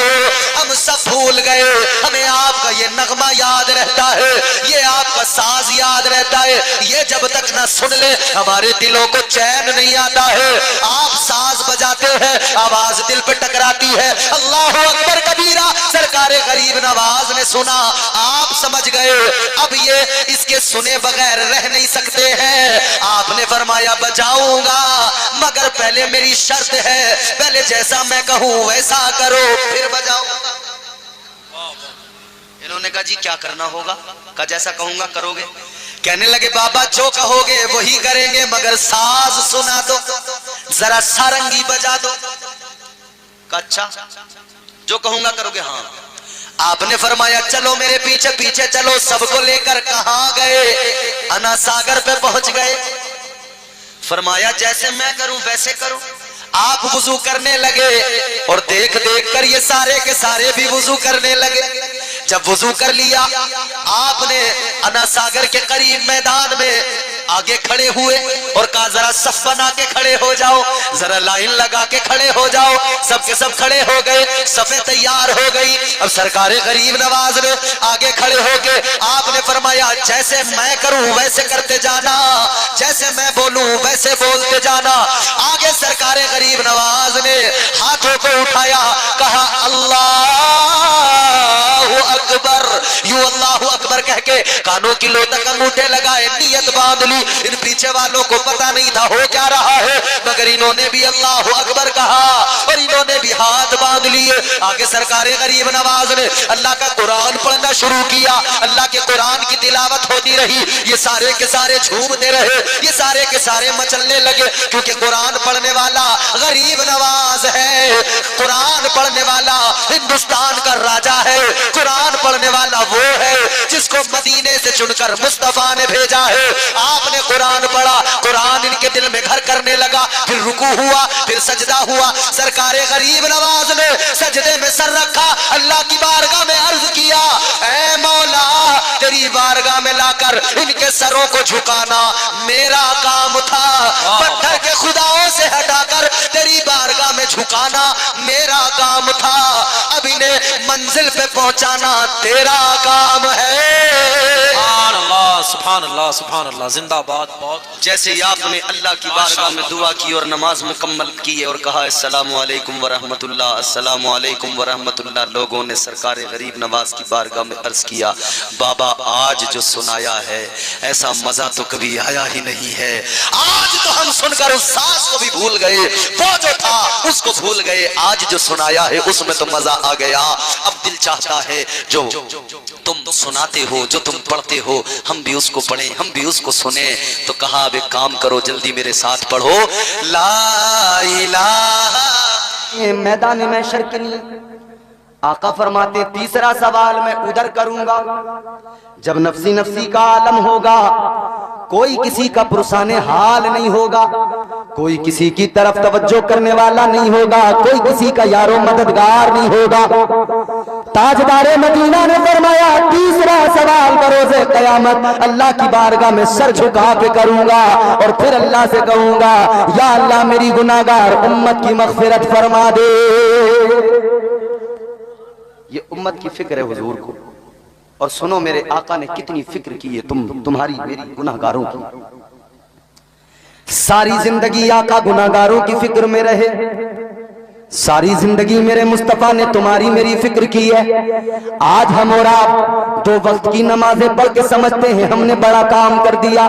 हम सब भूल गए, हमें आपका ये नगमा याद रहता है, ये आपका साज याद रहता है। ये जब तक ना सुन ले हमारे दिलों को चैन नहीं आता है। आप साज बजाते हैं, आवाज दिल पे टकराती है। अल्लाह अकबर कबीरा। सरकारे गरीब नवाज ने सुना, आप समझ गए अब ये इसके सुने बगैर रह नहीं सकते हैं। आपने फरमाया बजाऊंगा, मगर पहले मेरी शर्त है, पहले जैसा मैं कहूं वैसा करो, फिर बजाऊंगा। इन्होंने कहा जी क्या करना होगा? कहा जैसा कहूंगा करोगे। कहने लगे बाबा जो कहोगे वही करेंगे, मगर साज सुना दो, जरा सारंगी बजा दो। कहा अच्छा जो कहूंगा करोगे? हाँ। आपने फरमाया चलो मेरे पीछे पीछे चलो। सबको लेकर कहां गए? अना सागर पे पहुंच गए। फरमाया जैसे मैं करूं वैसे करो। आप वुजू करने लगे और देख देख कर ये सारे के सारे भी वुजू करने लगे। जब वुजू कर लिया, आपने अना सागर के करीब मैदान में आगे खड़े हुए और कहा जरा सफ बना के खड़े हो जाओ, जरा लाइन लगा के खड़े हो जाओ। सबके सब खड़े हो गए, सफे तैयार हो गई। अब सरकारे गरीब नवाज ने आगे खड़े होके आपने फरमाया जैसे मैं करूं वैसे करते जाना, जैसे मैं बोलूं वैसे बोलते जाना। आगे सरकारे गरीब नवाज ने हाथों को उठाया, कहा अल्लाह अकबर। यूं अल्लाह अकबर कह के कानों की लो तक अंगूठे लगाए, नियत बांध ली। इन पीछे वालों को पता नहीं था हो क्या रहा है, मगर इन्होंने भी अल्लाह अकबर कहा और इन्होंने भी हाथ बांध लिए। आगे सरकारे गरीब नवाज ने अल्लाह का कुरान पढ़ना शुरू किया। अल्लाह के कुरान की तिलावत होती रही। ये सारे के सारे झूमते रहे, ये सारे के सारे मचलने लगे, क्योंकि कुरान पढ़ने वाला गरीब नवाज है। कुरान पढ़ने वाला हिंदुस्तान का राजा है। कुरान पढ़ने वाला वो है जिसको मदीने से चुनकर मुस्तफा ने भेजा है। आपने कुरान पढ़ा, कुरान इनके दिल में घर करने लगा। फिर रुकू हुआ, फिर सजदा हुआ। सरकारे गरीब नवाज ने सजदे में सर रखा, अल्लाह की बारगाह में अर्ज किया, ऐ मौला तेरी बारगाह में लाकर इनके सरों को झुकाना मेरा काम था। पत्थर के खुदाओं से हटाकर तेरी बारगाह में झुकाना मेरा काम था। अब इन्हें मंजिल पे पहुंचाना तेरा काम है। सुभान अल्लाह सुभान अल्लाह, जिंदाबाद। बहुत जैसे ही आपने अल्लाह की बारगाह में दुआ की और नमाज मुकम्मल की और कहा अस्सलामु अलैकुम व रहमतुल्लाह, अस्सलामु अलैकुम व रहमतुल्लाह, लोगों ने सरकार गरीब नवाज की बारगाह में अर्ज किया, बाबा आज जो सुनाया है ऐसा मजा तो कभी आया ही नहीं है। आज तो हम सुनकर उस सास को भी भूल गए, वो जो था उसको भूल गए। आज जो सुनाया है उसमें तो मजा आ गया। अब दिल चाहता है जो तुम सुनाते हो, जो तुम पढ़ते हो, हम भी उसको पढ़ें, हम भी उसको सुने। तो कहा अब एक काम करो, जल्दी मेरे साथ पढ़ो ला इलाहा। मैदान में शर्कनी आका फरमाते तीसरा सवाल मैं उधर करूंगा जब नफसी नफसी का आलम होगा। कोई किसी का पुरसाने हाल नहीं होगा, कोई किसी की तरफ तवज्जो करने वाला नहीं होगा, कोई किसी का यारो मददगार नहीं होगा। ताजदारे मदीना ने फरमाया तीसरा सवाल बरोज़े क़यामत अल्लाह की बारगाह में सर झुका के करूंगा और फिर अल्लाह से कहूंगा, या अल्लाह मेरी गुनाहगार उम्मत की मग़फ़िरत फरमा दे। ये उम्मत की फिक्र है हुजूर को। और सुनो मेरे आका ने कितनी फिक्र की है तुम्हारी मेरी गुनाहगारों की। सारी जिंदगी आका गुनाहगारों की फिक्र में रहे, सारी जिंदगी मेरे मुस्तफा ने तुम्हारी मेरी फिक्र की है। आज हम और आप 2 वक्त की नमाजें पढ़ के समझते हैं हमने बड़ा काम कर दिया।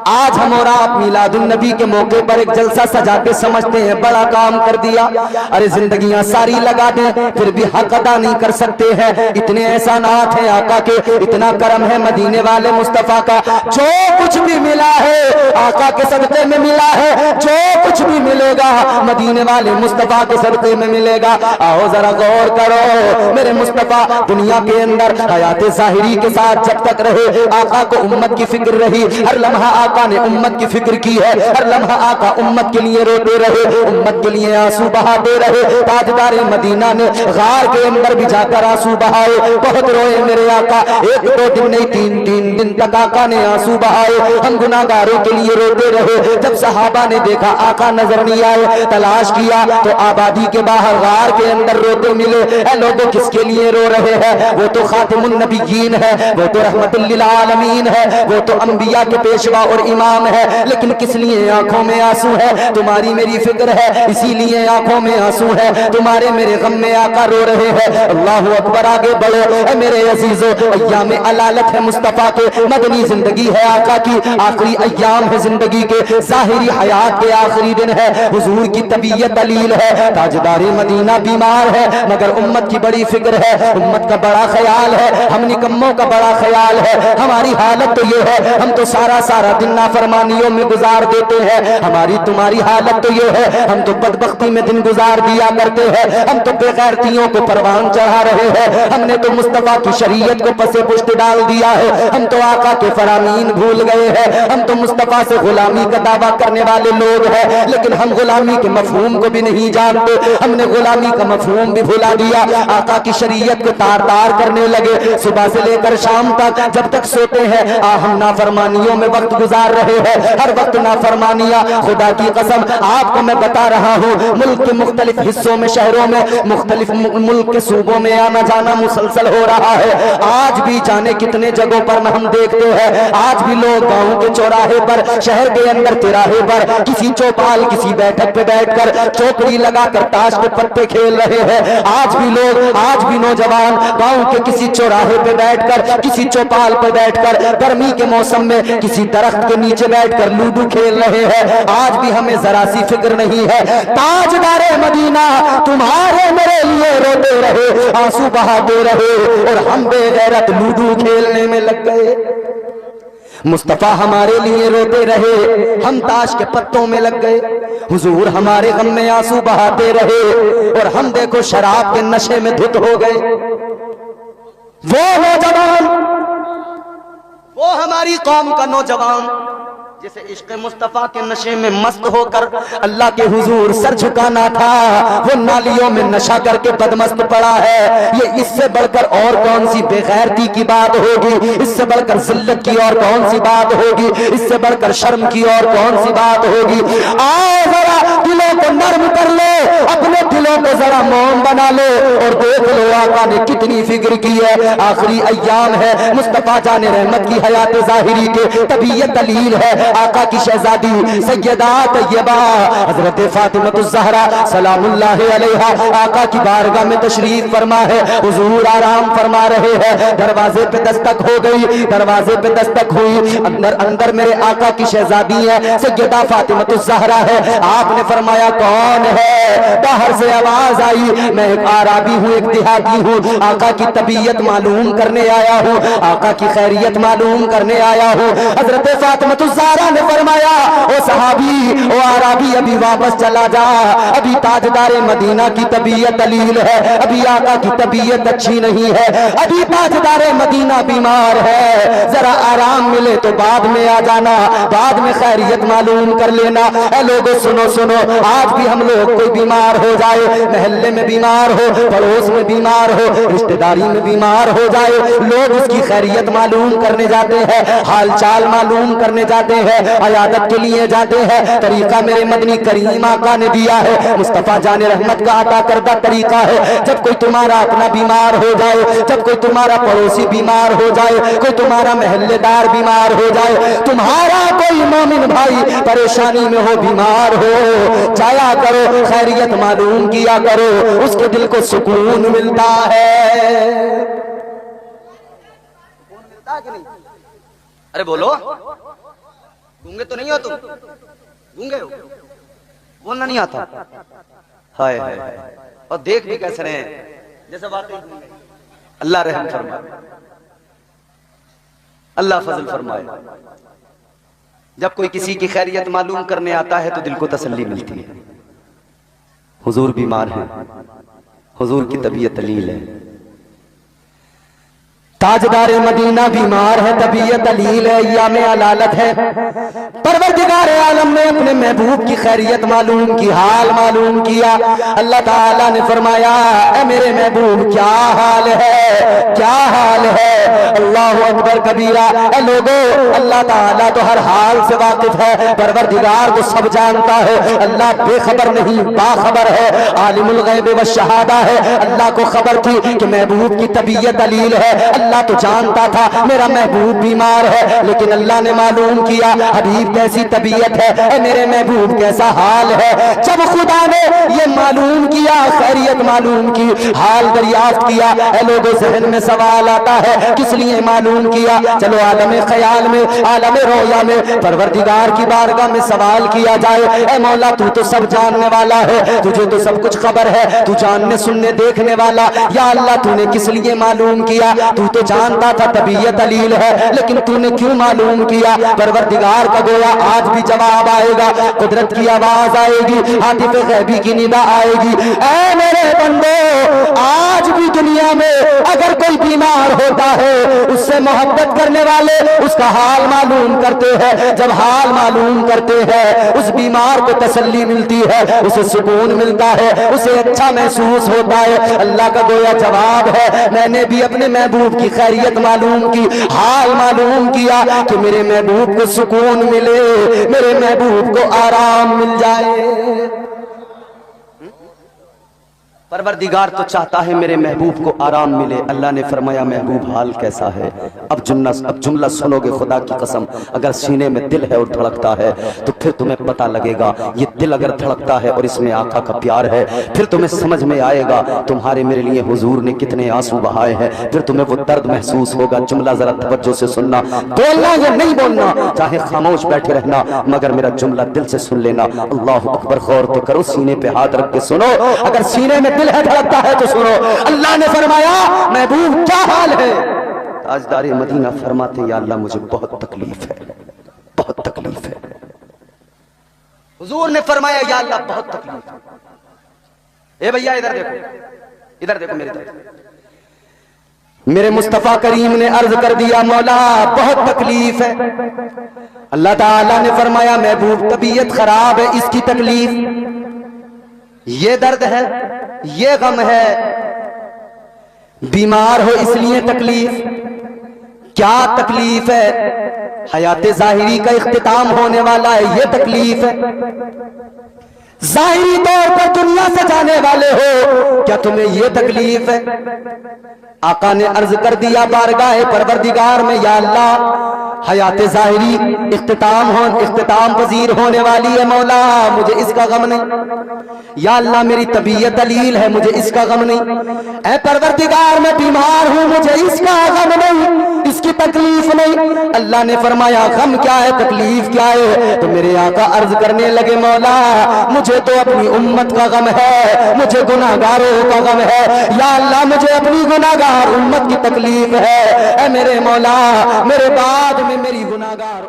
आज हम और आप मिलादुन नबी के मौके पर एक जलसा सजा के समझते हैं बड़ा काम कर दिया। अरे जिंदगियां सारी लगा दें फिर भी हक अदा नहीं कर सकते हैं। इतने एहसानात हैं आका के, इतना करम है मदीने वाले मुस्तफा का। जो कुछ भी मिला है आका के सदक़े में मिला है, जो कुछ भी मिलेगा मदीने वाले मुस्तफा के सदक़े में मिलेगा। आओ जरा गौर करो, मेरे मुस्तफा दुनिया के अंदर हयात ज़ाहिरी के साथ जब तक रहे आका को उम्मत की फिक्र रही। हर लम्हा आका ने उम्मत की फिक्र की है, हर लम्हा आका उम्मत के लिए रोते रहे, उम्मत के लिए आंसू बहाते रहे। ताजदार मदीना ने गार के अंदर भी जाकर आंसू बहाए, बहुत रोए मेरे आका। 1-2 दिन नहीं 3-3 दिन तक आका ने आंसू बहाए। हम गुनाहगारों के लिए रोते रहे। जब सहाबा ने देखा आका नजर नहीं आए, तलाश किया तो आबादी के बाहर गार के अंदर रोते मिले। ऐ लोगों किसके लिए रो रहे हैं? वो तो खातिमुन नबिय्यीन है, वो तो रहमतुल लिल आलमीन है, वो तो अंबिया के पेशवा और इमाम है। लेकिन किस लिए आंखों में आंसू है? तुम्हारी मेरी फिक्र है, इसीलिए आंखों में आंसू है। तुम्हारे मेरे गम में आका रो रहे हैं। अल्लाहु अकबर, आगे बढ़ो मेरे अजीजों। अय्याम अलालत है मुस्तफा के, मदनी जिंदगी है आका की, आखिरी अय्याम है जिंदगी के, ज़ाहिरी हयात के आखिरी दिन है। हुजूर की तबीयत दलील है, ताजदारी मदीना बीमार है, मगर उम्मत की बड़ी फिक्र है, उम्मत का बड़ा ख्याल है, हम निकम्मों का बड़ा ख्याल है। हमारी हालत तो ये है, हम तो सारा सारा दिन नाफरमानियों में गुजार देते हैं। हमारी तुम्हारी हालत तो ये है, हम तो बदबख्ती में दिन गुजार दिया करते हैं। हम तो बेगैरतियों को परवान चढ़ा रहे हैं। हमने तो मुस्तफा की शरीयत को पसे पुष्ट डाल दिया है। हम तो आका के फरामीन भूल गए हैं। हम तो मुस्तफा से गुलामी का दावा करने वाले लोग हैं, लेकिन हम गुलामी के मफहूम को भी नहीं जानते। हमने गुलामी का मफहूम भी भुला दिया। आका की शरीयत को तार तार करने लगे। सुबह से लेकर शाम तक जब तक सोते हैं हम नाफरमानियों में वक्त गुजार रहे हैं। हर वक्त नाफरमानियां। खुदा की कसम आपको मैं बता रहा हूँ, मुल्क के मुख्तलिफ हिस्सों में, शहरों में, मुख्तलिफ मुल्क के सूबों में आना जाना मुसलसल हो रहा है। आज भी जाने कितने जगहों पर हम देखते हैं, आज भी लोग गाँव के चौराहे पर, शहर के अंदर तिराहे पर किसी चौपाल किसी बैठक पे बैठकर चौकड़ी लगाकर ताश के पत्ते खेल रहे हैं। आज भी लोग, आज भी नौजवान गांव के किसी चौराहे पे बैठकर, किसी चौपाल पे बैठकर गर्मी के मौसम में किसी दरख्त के नीचे बैठकर लूडो खेल रहे हैं। आज भी हमें जरा सी फिक्र नहीं है। ताजदारे मदीना तुम्हारे मेरे लिए रोते रहे, आंसू बहाते रहे, और हम बेगैरत लूडो खेलने में लग गए। मुस्तफा हमारे लिए रोते रहे, हम ताश के पत्तों में लग गए। हुजूर हमारे गम में आंसू बहाते रहे, और हम देखो शराब के नशे में धुत हो गए। वो नौजवान, वो हमारी कौम का नौजवान जिसे इश्क़ मुस्तफा के नशे में मस्त होकर अल्लाह के हुजूर सर झुकाना था, वो नालियों में नशा करके बदमस्त पड़ा है। ये इससे बढ़कर और कौन सी बेगैरती की बात होगी? इससे बढ़कर जिल्लत की और कौन सी बात होगी? इससे बढ़कर शर्म की और कौन सी बात होगी? आओ जरा दिलों को नर्म कर लो, अपने दिलों को जरा मोम बना लो, और देख लो आका ने कितनी फिक्र की है। आखिरी अय्याम है, मुस्तफा जाने रहमत की हयात ज़ाहिरी के तबीयत दलील है। आका की शहजादी सैयदा तैयबा हजरत फातिमा ज़हरा सलामुल्लाहि अलैहा आका की बारगाह में तशरीफ फरमा है। हुजूर आराम फरमा रहे हैं। दरवाजे पे दस्तक हो गई, दरवाजे पे दस्तक हुई। अंदर मेरे आका की शहजादी है, सैयदा फातिमा ज़हरा है। आपने फरमाया कौन है? बाहर से आवाज आई, मैं एक आराबी हूँ, एक देहाती हूँ, आका की तबीयत मालूम करने आया हूँ, आका की खैरियत मालूम करने आया हूँ। हजरत फातिमा ज़हरा ताला ने फरमाया, ओ सहाबी, ओ आराबी, अभी वापस चला जा, अभी ताजदारे मदीना की तबीयत अलील है, अभी आका की तबीयत अच्छी नहीं है, अभी ताजदारे मदीना बीमार है, जरा आराम मिले तो बाद में आ जाना, बाद में खैरियत मालूम कर लेना। ए लोगों सुनो सुनो, आज भी हम लोग कोई बीमार हो जाए, महल्ले में बीमार हो, पड़ोस में बीमार हो, रिश्तेदारी में बीमार हो जाए, लोग उसकी खैरियत मालूम करने जाते हैं, हाल चाल मालूम करने जाते हैं, अयादत के लिए जाते हैं। तरीका मेरे मदनी करीम आका ने दिया है, मुस्तफा जाने रहमत का अता करदा तरीका है। जब कोई तुम्हारा अपना बीमार हो जाए, जब कोई तुम्हारा पड़ोसी बीमार हो जाए, कोई तुम्हारा महल्लेदार बीमार हो जाए, तुम्हारा कोई मोमिन भाई परेशानी में हो, बीमार हो, जाया करो, खैरियत मालूम किया करो, उसके दिल को सुकून मिलता है। अरे बोलो, गूंगे तो नहीं हो तुम? गूंगे हो? बोलना नहीं आता? हाय हाय, और देख भी कैसे रहे जैसे वाकई गूंगे। अल्लाह रहम फरमाए, अल्लाह फजल फरमाए। जब कोई किसी की खैरियत मालूम करने आता है तो दिल को तसल्ली मिलती है। हुजूर बीमार है, हुजूर की तबीयत अलील है, ताजदार मदीना बीमार है, तबीयत अलील है, याम अलालत है। परवरदिगार आलम ने अपने महबूब की खैरियत मालूम की, हाल मालूम किया। अल्लाह ताला ने फरमाया, ए मेरे महबूब क्या हाल है, क्या हाल है। अल्लाहु अकबर कबीरा। ए लोगों, अल्लाह ताला तो हर हाल से वाकिफ है, परवरदिगार तो सब जानता है। अल्लाह बेखबर नहीं, बाखबर है, आलिमुल गैब व शहादा है। अल्लाह को खबर थी कि महबूब की तबीयत अलील है, अल्लाह तो जानता था मेरा महबूब बीमार है, लेकिन अल्लाह ने मालूम किया हबीब कैसी तबीयत है, मेरे महबूब कैसा हाल है। जब खुदा ने ये मालूम किया, खैरियत मालूम की, हाल दरियाफ्त किया, लोगों जहन में सवाल आता है किस लिए मालूम किया। चलो आलम ख्याल में, आलम रोया में परवरदिगार की बारगाह में सवाल किया जाए, ए मौला तू तो सब जानने वाला है, तुझे तो सब कुछ खबर है, तू जानने सुनने देखने वाला, या अल्लाह तूने किस लिए मालूम किया। तू तो जानता था तबीयत अलील है, लेकिन तूने क्यों मालूम किया। परवरदिगार का गोया आज भी जवाब आएगा, कुदरत की आवाज आएगी, हातिफ गैबी की निदा आएगी। ऐ मेरे बंदो, आज भी दुनिया में अगर कोई बीमार होता है, उससे मोहब्बत करने वाले उसका हाल मालूम करते हैं। जब हाल मालूम करते हैं, उस बीमार को तसल्ली मिलती है, उसे सुकून मिलता है, उसे अच्छा महसूस होता है। अल्लाह का गोया जवाब है, मैंने भी अपने महबूब की खैरियत मालूम की, हाल मालूम किया कि मेरे महबूब को सुकून मिले, मेरे महबूब को आराम मिल जाए। परवरदिगार तो चाहता है मेरे महबूब को आराम मिले। अल्लाह ने फरमाया महबूब हाल कैसा है। अब जुमला सुनोगे खुदा की कसम, अगर सीने में दिल है और धड़कता है तो फिर तुम्हें पता लगेगा, ये दिल अगर धड़कता है और इसमें आका का प्यार है, फिर तुम्हें समझ में आएगा तुम्हारे मेरे लिए हुजूर ने कितने आंसू बहाए हैं, फिर तुम्हें वो दर्द महसूस होगा। जुमला जरा तवज्जो से सुनना, बोलना या नहीं बोलना, चाहे खामोश बैठे रहना, मगर मेरा जुमला दिल से सुन लेना। अल्लाह अकबर, गौर तो करो, सीने पे हाथ रख के सुनो, अगर सीने में दिल है धड़कता है तो सुनो। अल्लाह ने फरमाया महबूब क्या हाल है। ताजदारे मदीना फरमाते, या अल्लाह मुझे बहुत तकलीफ है, बहुत तकलीफ है। हुजूर ने फरमाया, या अल्लाह बहुत तकलीफ है। ए भैया इधर देखो, इधर देखो मेरी तरफ। मेरे मुस्तफा करीम ने अर्ज कर दिया, मौला बहुत तकलीफ है। अल्लाह ताला ने फरमाया महबूब तबीयत खराब है, इसकी तकलीफ, ये दर्द है, ये गम है, बीमार हो इसलिए तकलीफ। क्या तकलीफ है? हयाते जाहिरी का इख्तिताम होने वाला है, ये तकलीफ है। जाहिरी तौर पर दुनिया से जाने वाले हो, क्या तुम्हें ये तकलीफ है? आका ने अर्ज कर दिया बारगाह परवरदिगार में, या अल्लाह हयाते जाहिरी इख्तिताम पजीर होने वाली है, मौला मुझे इसका गम नहीं। या अल्लाह मेरी तबीयत अलील है, मुझे इसका गम नहीं। ऐ परवरदिगार मैं बीमार हूं, मुझे इसका गम नहीं, इसकी तकलीफ नहीं। अल्लाह ने फरमाया गम क्या है, तकलीफ क्या है? तो मेरे आका अर्ज करने लगे, मौला मुझे तो अपनी उम्मत का गम है, मुझे गुनाहगारों का गम है। या अल्लाह मुझे अपनी गुनाहगार उम्मत की तकलीफ है। ऐ मेरे मौला मेरे बाद में मेरी गुनाहगार